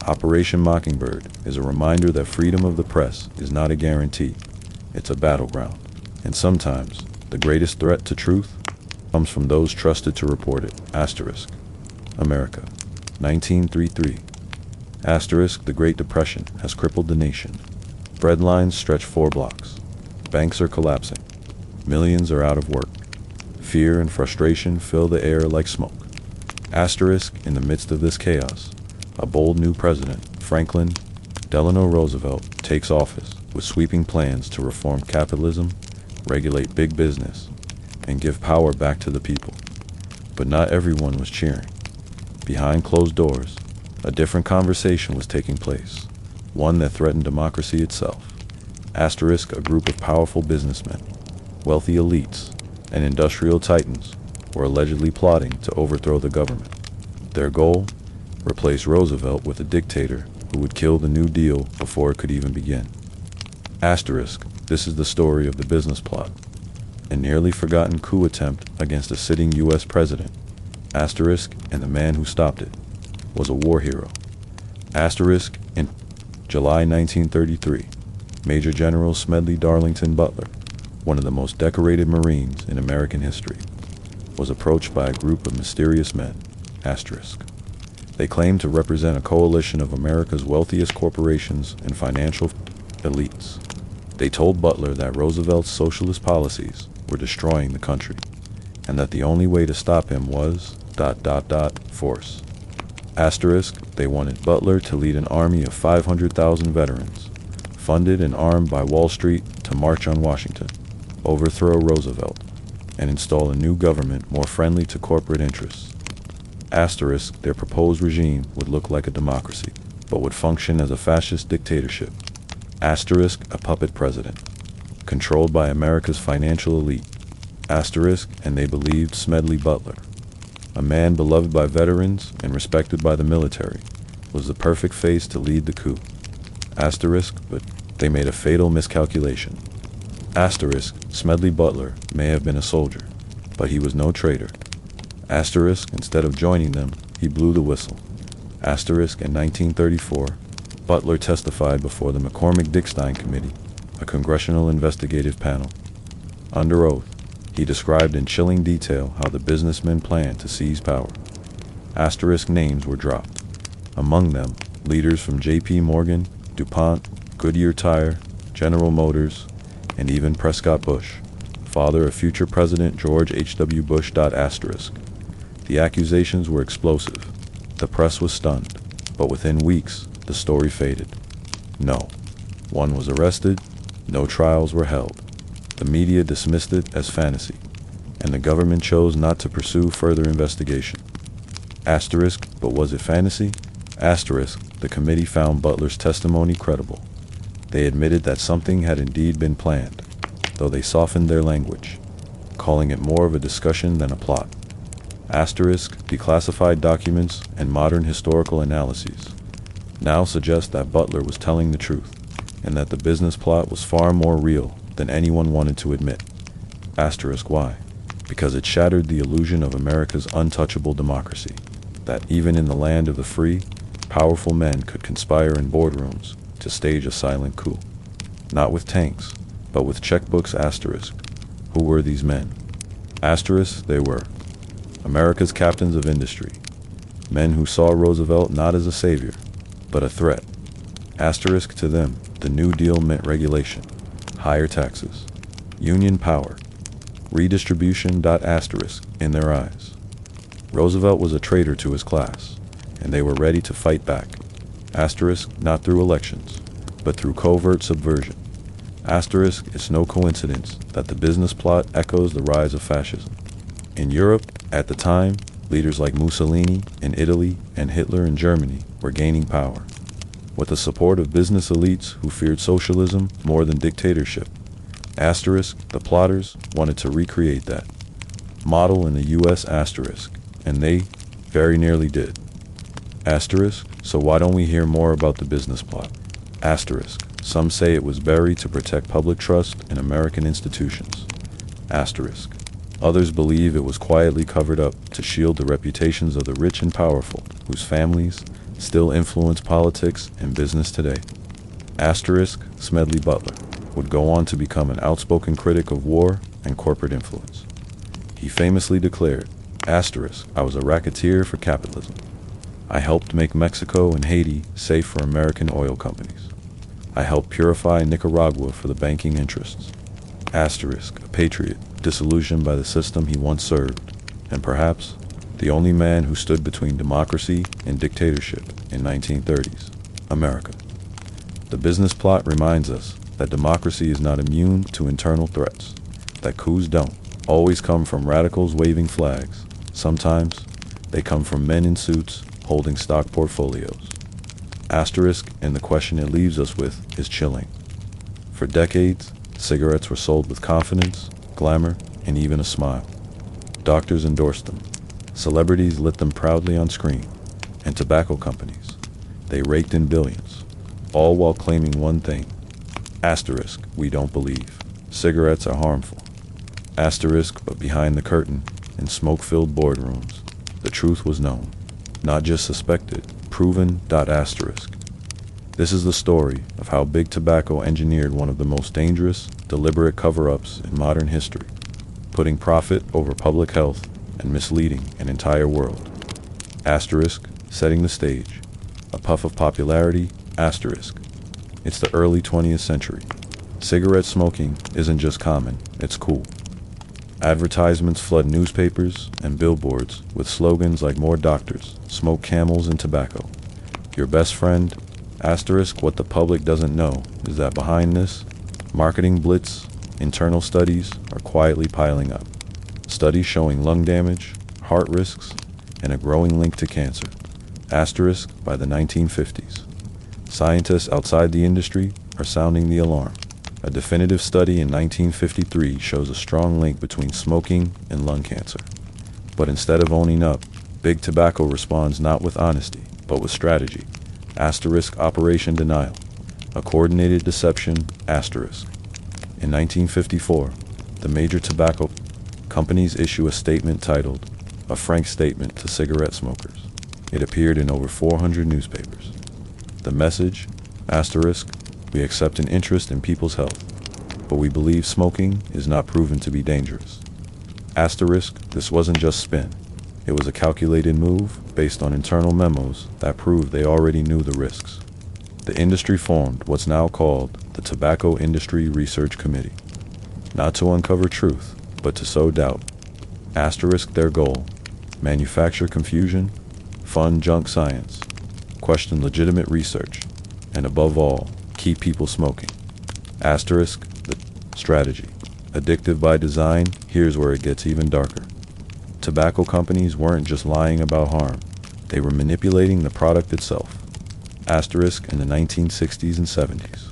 Operation Mockingbird is a reminder that freedom of the press is not a guarantee, it's a battleground. And sometimes, the greatest threat to truth comes from those trusted to report it. Asterisk, America, 1933. Asterisk, the Great Depression has crippled the nation. Bread lines stretch 4 blocks. Banks are collapsing. Millions are out of work. Fear and frustration fill the air like smoke. Asterisk, in the midst of this chaos, a bold new president, Franklin Delano Roosevelt, takes office with sweeping plans to reform capitalism, regulate big business, and give power back to the people. But not everyone was cheering. Behind closed doors, a different conversation was taking place, one that threatened democracy itself. Asterisk, a group of powerful businessmen, wealthy elites, and industrial titans were allegedly plotting to overthrow the government. Their goal? Replace Roosevelt with a dictator who would kill the New Deal before it could even begin. Asterisk, this is the story of the business plot, a nearly forgotten coup attempt against a sitting U.S. president. Asterisk, and the man who stopped it was a war hero. Asterisk, in July 1933, Major General Smedley Darlington Butler, one of the most decorated Marines in American history, was approached by a group of mysterious men. Asterisk. They claimed to represent a coalition of America's wealthiest corporations and financial elites. They told Butler that Roosevelt's socialist policies were destroying the country, and that the only way to stop him was ... force. Asterisk, they wanted Butler to lead an army of 500,000 veterans, funded and armed by Wall Street, to march on Washington. overthrow Roosevelt, and install a new government more friendly to corporate interests. Asterisk, their proposed regime would look like a democracy, but would function as a fascist dictatorship. Asterisk, a puppet president, controlled by America's financial elite. Asterisk, and they believed Smedley Butler, a man beloved by veterans and respected by the military, was the perfect face to lead the coup. Asterisk, but they made a fatal miscalculation. Asterisk, Smedley Butler may have been a soldier, but he was no traitor. Asterisk, instead of joining them, he blew the whistle. Asterisk, in 1934, Butler testified before the McCormick-Dickstein Committee, a congressional investigative panel. Under oath, he described in chilling detail how the businessmen planned to seize power. Asterisk names were dropped. Among them, leaders from J.P. Morgan, DuPont, Goodyear Tire, General Motors, and even Prescott Bush, father of future President George H.W. Bush. Asterisk. The accusations were explosive. The press was stunned, but within weeks, the story faded. No. One was arrested, no trials were held. The media dismissed it as fantasy, and the government chose not to pursue further investigation. Asterisk, but was it fantasy? Asterisk, the committee found Butler's testimony credible. They admitted that something had indeed been planned, though they softened their language, calling it more of a discussion than a plot. Asterisk, declassified documents and modern historical analyses now suggest that Butler was telling the truth, and that the business plot was far more real than anyone wanted to admit. Asterisk, why? Because it shattered the illusion of America's untouchable democracy, that even in the land of the free, powerful men could conspire in boardrooms to stage a silent coup. Not with tanks, but with checkbooks. Asterisk. Who were these men? Asterisk, they were America's captains of industry, men who saw Roosevelt not as a savior, but a threat. Asterisk, to them, the New Deal meant regulation, higher taxes, union power, redistribution. Asterisk, in their eyes, Roosevelt was a traitor to his class, and they were ready to fight back. Asterisk, not through elections, but through covert subversion. Asterisk, it's no coincidence that the business plot echoes the rise of fascism. In Europe, at the time, leaders like Mussolini in Italy and Hitler in Germany were gaining power, with the support of business elites who feared socialism more than dictatorship. Asterisk, the plotters wanted to recreate that model in the U.S. Asterisk, and they very nearly did. Asterisk, so why don't we hear more about the business plot? Asterisk, some say it was buried to protect public trust in American institutions. Asterisk, others believe it was quietly covered up to shield the reputations of the rich and powerful, whose families still influence politics and business today. Asterisk, Smedley Butler would go on to become an outspoken critic of war and corporate influence. He famously declared, Asterisk, I was a racketeer for capitalism. I helped make Mexico and Haiti safe for American oil companies. I helped purify Nicaragua for the banking interests. Asterisk, a patriot disillusioned by the system he once served, and perhaps the only man who stood between democracy and dictatorship in 1930s, America. The business plot reminds us that democracy is not immune to internal threats, that coups don't always come from radicals waving flags. Sometimes they come from men in suits holding stock portfolios. Asterisk, and the question it leaves us with is chilling. For decades, cigarettes were sold with confidence, glamour, and even a smile. Doctors endorsed them. Celebrities lit them proudly on screen. And tobacco companies, they raked in billions, all while claiming one thing. Asterisk, we don't believe. Cigarettes are harmful. Asterisk, but behind the curtain, in smoke-filled boardrooms, the truth was known. Not just suspected, proven. Asterisk. This is the story of how big tobacco engineered one of the most dangerous, deliberate cover-ups in modern history, putting profit over public health and misleading an entire world. Asterisk, setting the stage. A puff of popularity. Asterisk. It's the early 20th century. Cigarette smoking isn't just common, it's cool. Advertisements flood newspapers and billboards with slogans like more doctors, smoke camels, and tobacco. Your best friend. Asterisk, what the public doesn't know is that behind this marketing blitz Internal studies are quietly piling up. Studies showing lung damage, heart risks, and a growing link to cancer. Asterisk by the 1950s. Scientists outside the industry are sounding the alarm. A definitive study in 1953 shows a strong link between smoking and lung cancer. But instead of owning up, Big Tobacco responds not with honesty, but with strategy. Asterisk Operation Denial. A coordinated deception. Asterisk. In 1954, the major tobacco companies issue a statement titled, "A Frank Statement to Cigarette Smokers." It appeared in over 400 newspapers. The message, asterisk, we accept an interest in people's health, but we believe smoking is not proven to be dangerous. Asterisk, this wasn't just spin. It was a calculated move based on internal memos that proved they already knew the risks. The industry formed what's now called the Tobacco Industry Research Committee, not to uncover truth, but to sow doubt. Asterisk their goal, manufacture confusion, fund junk science, question legitimate research, and above all, keep people smoking. Asterisk the strategy, addictive by design. Here's where it gets even darker. Tobacco companies weren't just lying about harm, they were manipulating the product itself. Asterisk in the 1960s and 70s.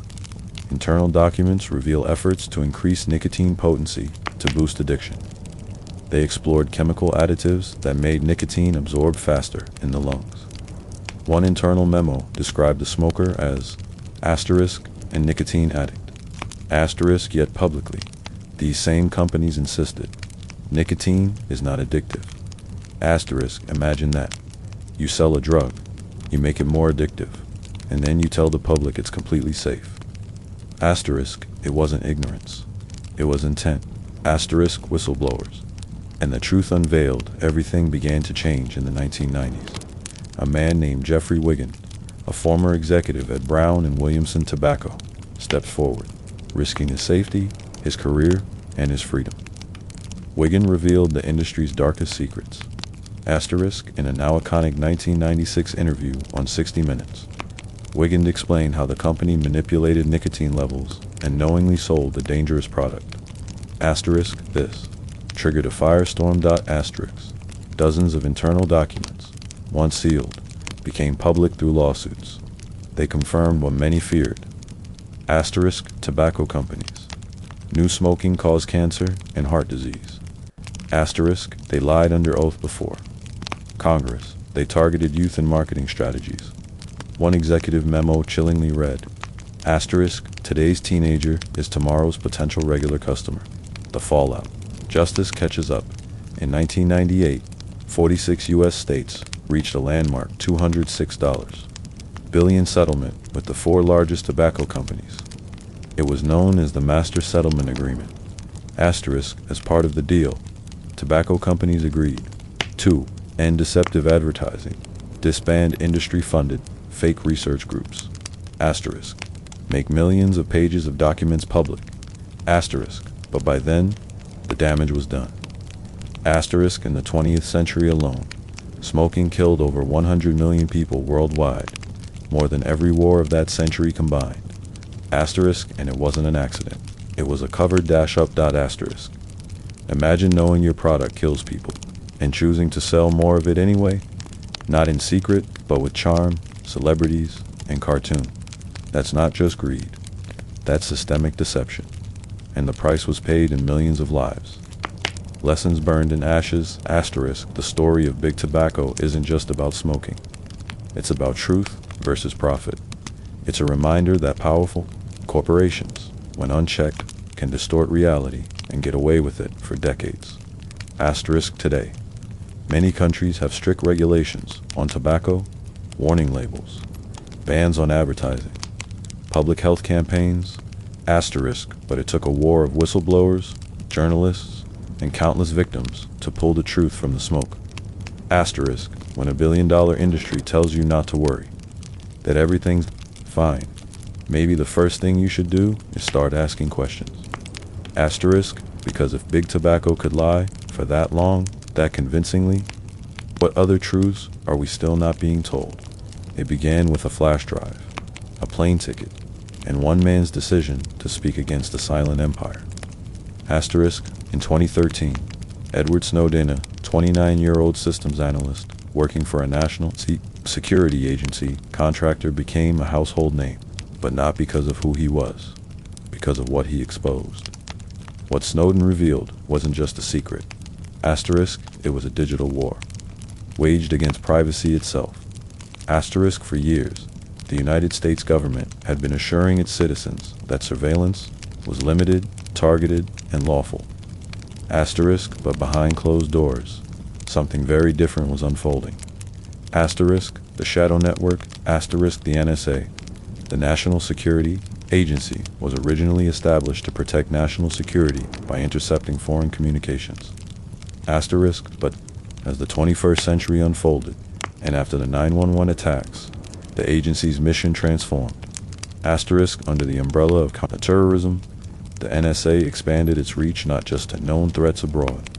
Internal documents reveal efforts to increase nicotine potency to boost addiction. They explored chemical additives that made nicotine absorb faster in the lungs. One internal memo described the smoker as asterisk and nicotine addict. Asterisk yet publicly, these same companies insisted nicotine is not addictive. Asterisk, imagine that. You sell a drug, you make it more addictive, and then you tell the public it's completely safe. Asterisk, it wasn't ignorance, it was intent. Asterisk, whistleblowers. And the truth unveiled, everything began to change in the 1990s. A man named Jeffrey Wiggin, a former executive at Brown and Williamson Tobacco, stepped forward, risking his safety, his career, and his freedom. Wiggin revealed the industry's darkest secrets. Asterisk in a now iconic 1996 interview on 60 Minutes. Wiggin explained how the company manipulated nicotine levels and knowingly sold the dangerous product. Asterisk this triggered a firestorm. Asterisk. Dozens of internal documents, once sealed, became public through lawsuits. They confirmed what many feared. Asterisk tobacco companies. Knew smoking caused cancer and heart disease. Asterisk, they lied under oath before. Congress, they targeted youth in marketing strategies. One executive memo chillingly read, asterisk, today's teenager is tomorrow's potential regular customer. The fallout. Justice catches up. In 1998, 46 U.S. states reached a landmark $206 billion settlement with the four largest tobacco companies. It was known as the Master Settlement Agreement. Asterisk, as part of the deal, tobacco companies agreed to end deceptive advertising, disband industry-funded fake research groups. Asterisk, make millions of pages of documents public. Asterisk, but by then, the damage was done. Asterisk in the 20th century alone, smoking killed over 100 million people worldwide, more than every war of that century combined. Asterisk, and it wasn't an accident. It was a covered -up. Asterisk. Imagine knowing your product kills people, and choosing to sell more of it anyway, not in secret, but with charm, celebrities, and cartoon. That's not just greed. That's systemic deception. And the price was paid in millions of lives. Lessons burned in ashes. Asterisk, the story of Big Tobacco isn't just about smoking. It's about truth versus profit. It's a reminder that powerful corporations, when unchecked, can distort reality and get away with it for decades. Asterisk today. Many countries have strict regulations on tobacco, warning labels, bans on advertising, public health campaigns. Asterisk, but it took a war of whistleblowers, journalists, and countless victims to pull the truth from the smoke. Asterisk, when a billion-dollar industry tells you not to worry, that everything's fine, maybe the first thing you should do is start asking questions. Asterisk, because if Big Tobacco could lie for that long, that convincingly, what other truths are we still not being told? It began with a flash drive, a plane ticket, and one man's decision to speak against a silent empire. Asterisk, in 2013, Edward Snowden, a 29-year-old systems analyst working for a national security agency contractor, became a household name, but not because of who he was, because of what he exposed. What Snowden revealed wasn't just a secret. Asterisk, it was a digital war, waged against privacy itself. Asterisk, for years, the United States government had been assuring its citizens that surveillance was limited, targeted, and lawful. Asterisk, but behind closed doors, something very different was unfolding. Asterisk, the shadow network, asterisk, the NSA, the National Security Agency, was originally established to protect national security by intercepting foreign communications. Asterisk, but as the 21st century unfolded, and after the 9/11 attacks, the agency's mission transformed. Asterisk, under the umbrella of counterterrorism, the NSA expanded its reach not just to known threats abroad,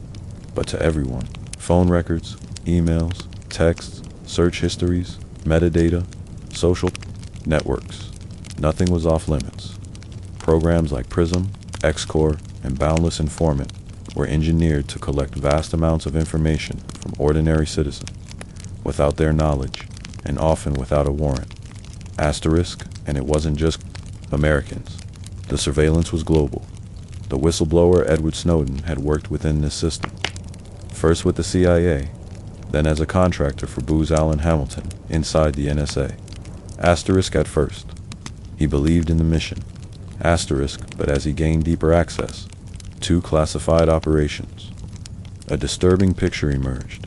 but to everyone. Phone records, emails, texts, search histories, metadata, social networks. Nothing was off limits. Programs like PRISM, XCOR, and Boundless Informant were engineered to collect vast amounts of information from ordinary citizens, without their knowledge, and often without a warrant. Asterisk, and it wasn't just Americans. The surveillance was global. The whistleblower Edward Snowden had worked within this system, first with the CIA, then as a contractor for Booz Allen Hamilton inside the NSA. Asterisk, at first, he believed in the mission. Asterisk, but as he gained deeper access, to classified operations, a disturbing picture emerged.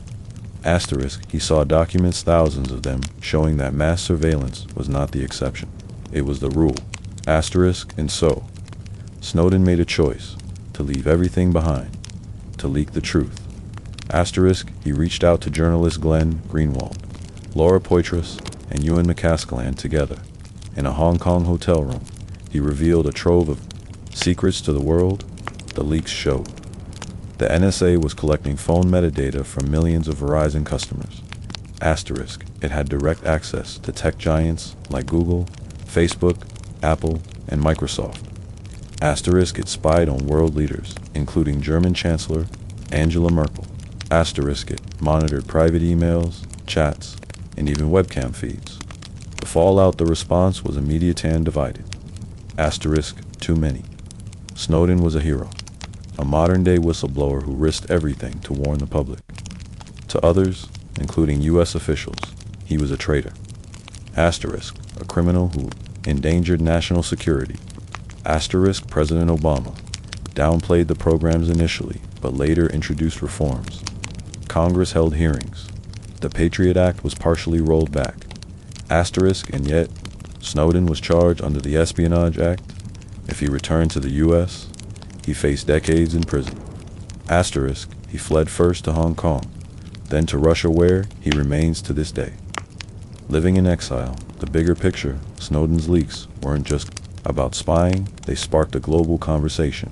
Asterisk, he saw documents, thousands of them, showing that mass surveillance was not the exception. It was the rule. Asterisk, and so, Snowden made a choice to leave everything behind, to leak the truth. Asterisk, he reached out to journalist Glenn Greenwald, Laura Poitras, and Ewan McCaskill together. In a Hong Kong hotel room, he revealed a trove of secrets to the world. The leaks showed. The NSA was collecting phone metadata from millions of Verizon customers. Asterisk, it had direct access to tech giants like Google, Facebook, Apple, and Microsoft. Asterisk, it spied on world leaders, including German Chancellor Angela Merkel. Asterisk, it monitored private emails, chats, and even webcam feeds. The fallout, the response was immediate and divided. Asterisk, too many. Snowden was a hero, a modern-day whistleblower who risked everything to warn the public. To others, including U.S. officials, he was a traitor. Asterisk, a criminal who endangered national security. Asterisk, President Obama downplayed the programs initially, but later introduced reforms. Congress held hearings. The Patriot Act was partially rolled back. Asterisk, and yet, Snowden was charged under the Espionage Act. If he returned to the U.S., he faced decades in prison. Asterisk, he fled first to Hong Kong, then to Russia, where he remains to this day. Living in exile, the bigger picture, Snowden's leaks weren't just about spying, they sparked a global conversation.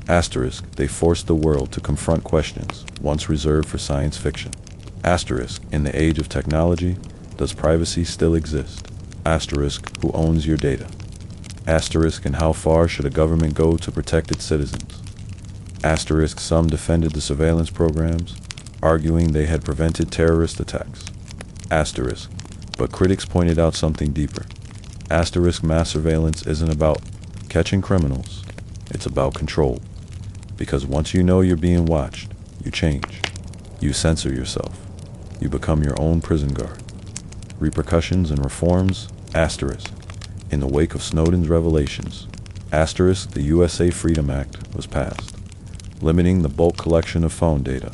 Asterisk, they forced the world to confront questions once reserved for science fiction. Asterisk, in the age of technology, does privacy still exist? Asterisk, who owns your data? Asterisk, and how far should a government go to protect its citizens? Asterisk, some defended the surveillance programs, arguing they had prevented terrorist attacks. Asterisk, but critics pointed out something deeper. Asterisk, mass surveillance isn't about catching criminals, it's about control. Because once you know you're being watched, you change. You censor yourself. You become your own prison guard. Repercussions and reforms, asterisk. In the wake of Snowden's revelations, asterisk, the USA Freedom Act was passed, limiting the bulk collection of phone data.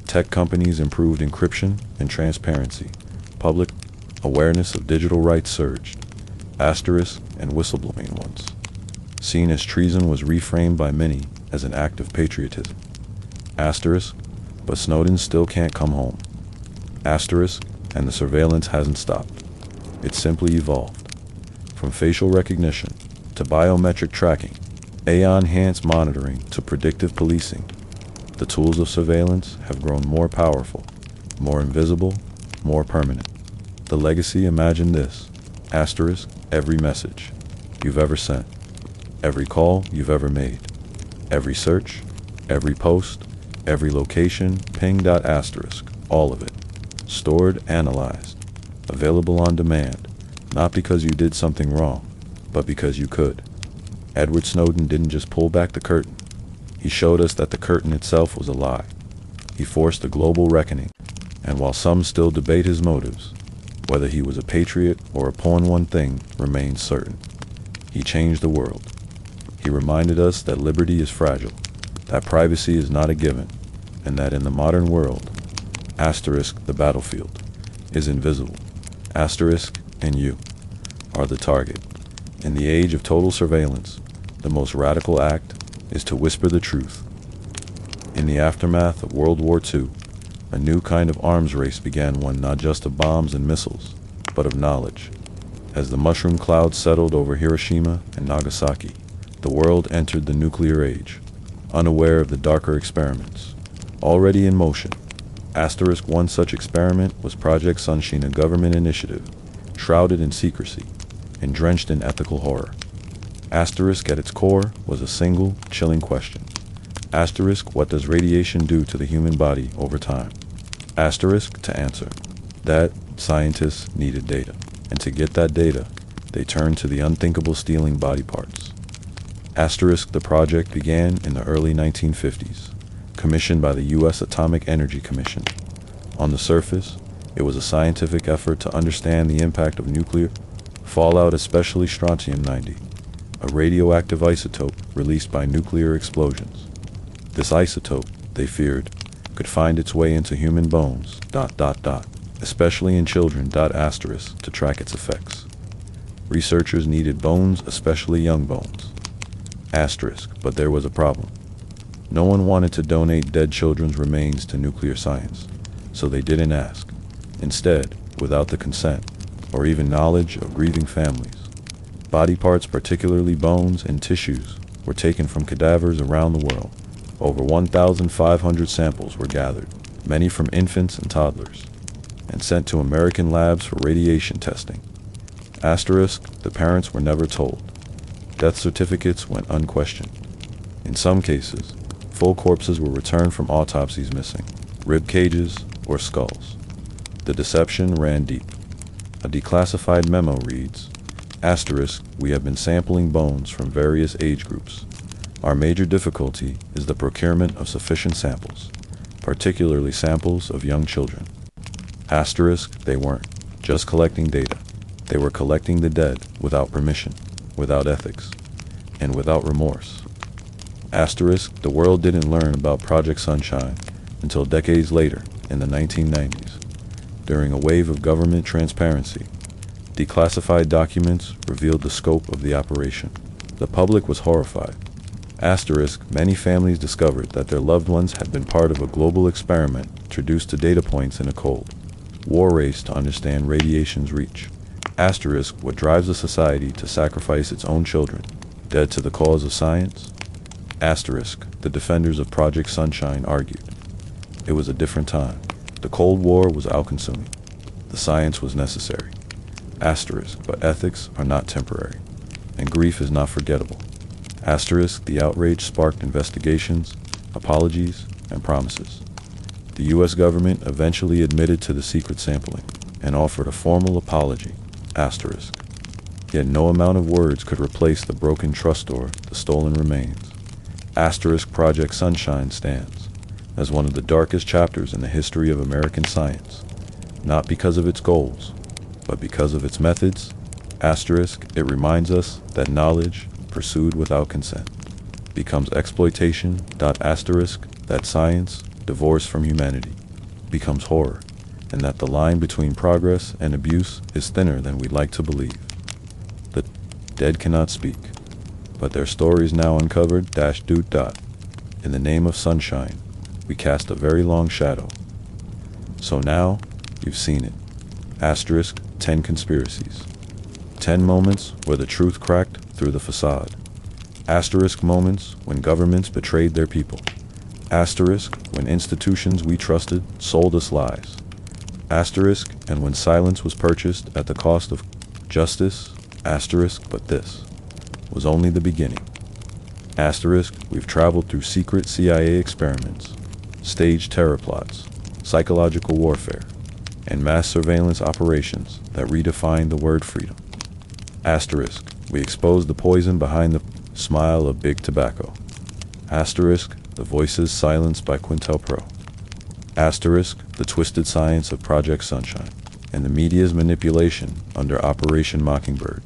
Tech companies improved encryption and transparency. Public awareness of digital rights surged. Asterisk, and whistleblowing ones, seen as treason, was reframed by many as an act of patriotism. Asterisk, but Snowden still can't come home. Asterisk, and the surveillance hasn't stopped. It's simply evolved. From facial recognition to biometric tracking, AI-enhanced monitoring to predictive policing, the tools of surveillance have grown more powerful, more invisible, more permanent. The legacy, imagine this, asterisk, every message you've ever sent, every call you've ever made, Every search, every post, every location, ping.asterisk, all of it. Stored, analyzed, available on demand, not because you did something wrong, but because you could. Edward Snowden didn't just pull back the curtain. He showed us that the curtain itself was a lie. He forced a global reckoning, and while some still debate his motives, whether he was a patriot or a pawn, one thing remains certain. He changed the world. He reminded us that liberty is fragile, that privacy is not a given, and that in the modern world, asterisk the battlefield, is invisible. Asterisk and you are the target. In the age of total surveillance, the most radical act is to whisper the truth. In the aftermath of World War II, a new kind of arms race began, one not just of bombs and missiles, but of knowledge. As the mushroom clouds settled over Hiroshima and Nagasaki, the world entered the nuclear age, unaware of the darker experiments already in motion. Asterisk one such experiment was Project Sunshine, a government initiative, shrouded in secrecy and drenched in ethical horror. Asterisk at its core was a single, chilling question. Asterisk, what does radiation do to the human body over time? Asterisk, to answer that, scientists needed data. And to get that data, they turned to the unthinkable, stealing body parts. Asterisk, the project began in the early 1950s, commissioned by the U.S. Atomic Energy Commission. On the surface, it was a scientific effort to understand the impact of nuclear fallout, especially strontium-90, a radioactive isotope released by nuclear explosions. This isotope, they feared, could find its way into human bones, especially in children, asterisk, to track its effects. Researchers needed bones, especially young bones. Asterisk, but there was a problem. No one wanted to donate dead children's remains to nuclear science, so they didn't ask. Instead, without the consent, or even knowledge of grieving families, body parts, particularly bones and tissues, were taken from cadavers around the world. Over 1,500 samples were gathered, many from infants and toddlers, and sent to American labs for radiation testing. Asterisk, the parents were never told. Death certificates went unquestioned. In some cases, full corpses were returned from autopsies missing rib cages or skulls. The deception ran deep. A declassified memo reads, asterisk, we have been sampling bones from various age groups. Our major difficulty is the procurement of sufficient samples, particularly samples of young children. Asterisk, they weren't just collecting data. They were collecting the dead without permission, without ethics, and without remorse. Asterisk, the world didn't learn about Project Sunshine until decades later in the 1990s. During a wave of government transparency, declassified documents revealed the scope of the operation. The public was horrified. Asterisk, many families discovered that their loved ones had been part of a global experiment introduced to data points in a cold war race to understand radiation's reach. Asterisk, what drives a society to sacrifice its own children, dead to the cause of science? Asterisk, the defenders of Project Sunshine argued. It was a different time. The Cold War was all-consuming. The science was necessary. Asterisk, but ethics are not temporary, and grief is not forgettable. Asterisk, the outrage sparked investigations, apologies, and promises. The U.S. government eventually admitted to the secret sampling and offered a formal apology. Asterisk. Yet no amount of words could replace the broken trust or the stolen remains. Asterisk, Project Sunshine stands as one of the darkest chapters in the history of American science, not because of its goals, but because of its methods. Asterisk, it reminds us that knowledge, pursued without consent, becomes exploitation. Asterisk, that science, divorced from humanity, becomes horror, and that the line between progress and abuse is thinner than we'd like to believe. The dead cannot speak, but their stories now uncovered. In the name of sunshine, we cast a very long shadow. So now, you've seen it. Asterisk, 10 conspiracies. 10 moments where the truth cracked through the facade. Asterisk, moments when governments betrayed their people. Asterisk, when institutions we trusted sold us lies. Asterisk, and when silence was purchased at the cost of justice. Asterisk, but this was only the beginning. Asterisk, we've traveled through secret CIA experiments, staged terror plots, psychological warfare, and mass surveillance operations that redefine the word freedom. Asterisk, we exposed the poison behind the smile of big tobacco. Asterisk, the voices silenced by Quintel-Pro. Asterisk, the twisted science of Project Sunshine, and the media's manipulation under Operation Mockingbird.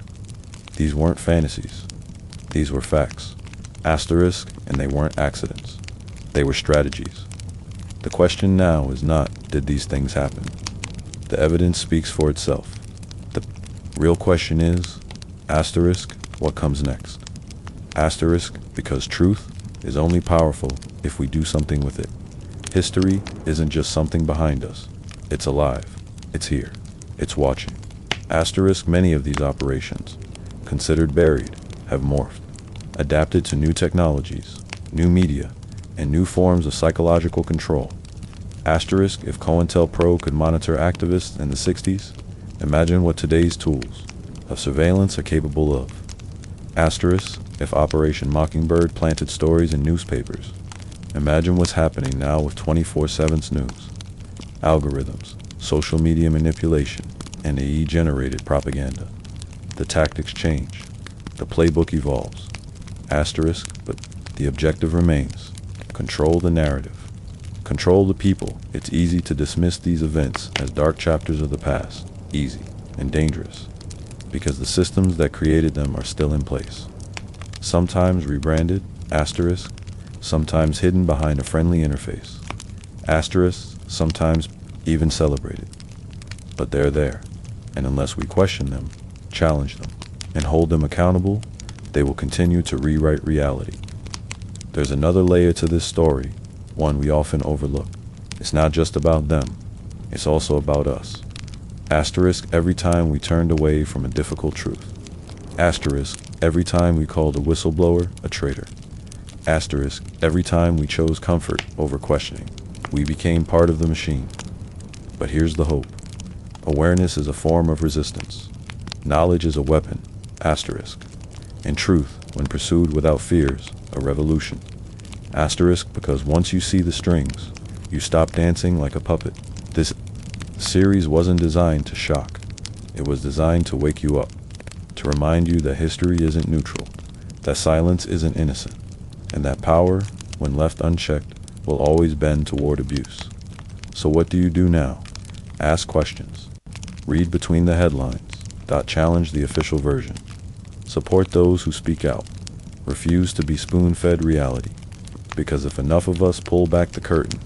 These weren't fantasies. These were facts. Asterisk, and they weren't accidents. They were strategies. The question now is not, did these things happen? The evidence speaks for itself. The real question is, asterisk, what comes next? Asterisk, because truth is only powerful if we do something with it. History isn't just something behind us. It's alive. It's here. It's watching. Asterisk, many of these operations, considered buried, have morphed, adapted to new technologies, new media, and new forms of psychological control. Asterisk, if COINTELPRO could monitor activists in the 60s, imagine what today's tools of surveillance are capable of. Asterisk, if Operation Mockingbird planted stories in newspapers, imagine what's happening now with 24/7's news. Algorithms, social media manipulation, and AI-generated propaganda. The tactics change. The playbook evolves. Asterisk, but the objective remains. Control the narrative. Control the people. It's easy to dismiss these events as dark chapters of the past. Easy and dangerous. Because the systems that created them are still in place. Sometimes rebranded, asterisk, sometimes hidden behind a friendly interface. Asterisk, sometimes even celebrated. But they're there, and unless we question them, challenge them, and hold them accountable, they will continue to rewrite reality. There's another layer to this story, one we often overlook. It's not just about them, it's also about us. Asterisk, every time we turned away from a difficult truth. Asterisk, every time we called a whistleblower a traitor. Asterisk, every time we chose comfort over questioning. We became part of the machine. But here's the hope. Awareness is a form of resistance. Knowledge is a weapon, asterisk. And truth, when pursued without fears, a revolution. Asterisk, because once you see the strings, you stop dancing like a puppet. This series wasn't designed to shock. It was designed to wake you up, to remind you that history isn't neutral, that silence isn't innocent, and that power, when left unchecked, will always bend toward abuse. So what do you do now? Ask questions. Read between the headlines. Challenge the official version. Support those who speak out. Refuse to be spoon-fed reality. Because if enough of us pull back the curtain,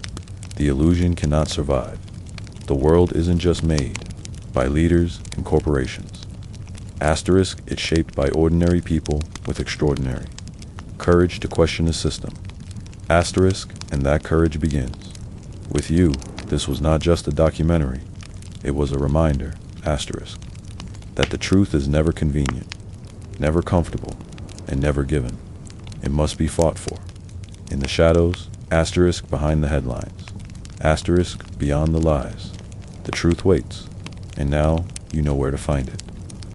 the illusion cannot survive. The world isn't just made by leaders and corporations. Asterisk, it's shaped by ordinary people with extraordinary courage to question the system. Asterisk, and that courage begins. With you, this was not just a documentary. It was a reminder, asterisk, that the truth is never convenient, never comfortable, and never given. It must be fought for. In the shadows, asterisk behind the headlines, asterisk beyond the lies. The truth waits, and now you know where to find it.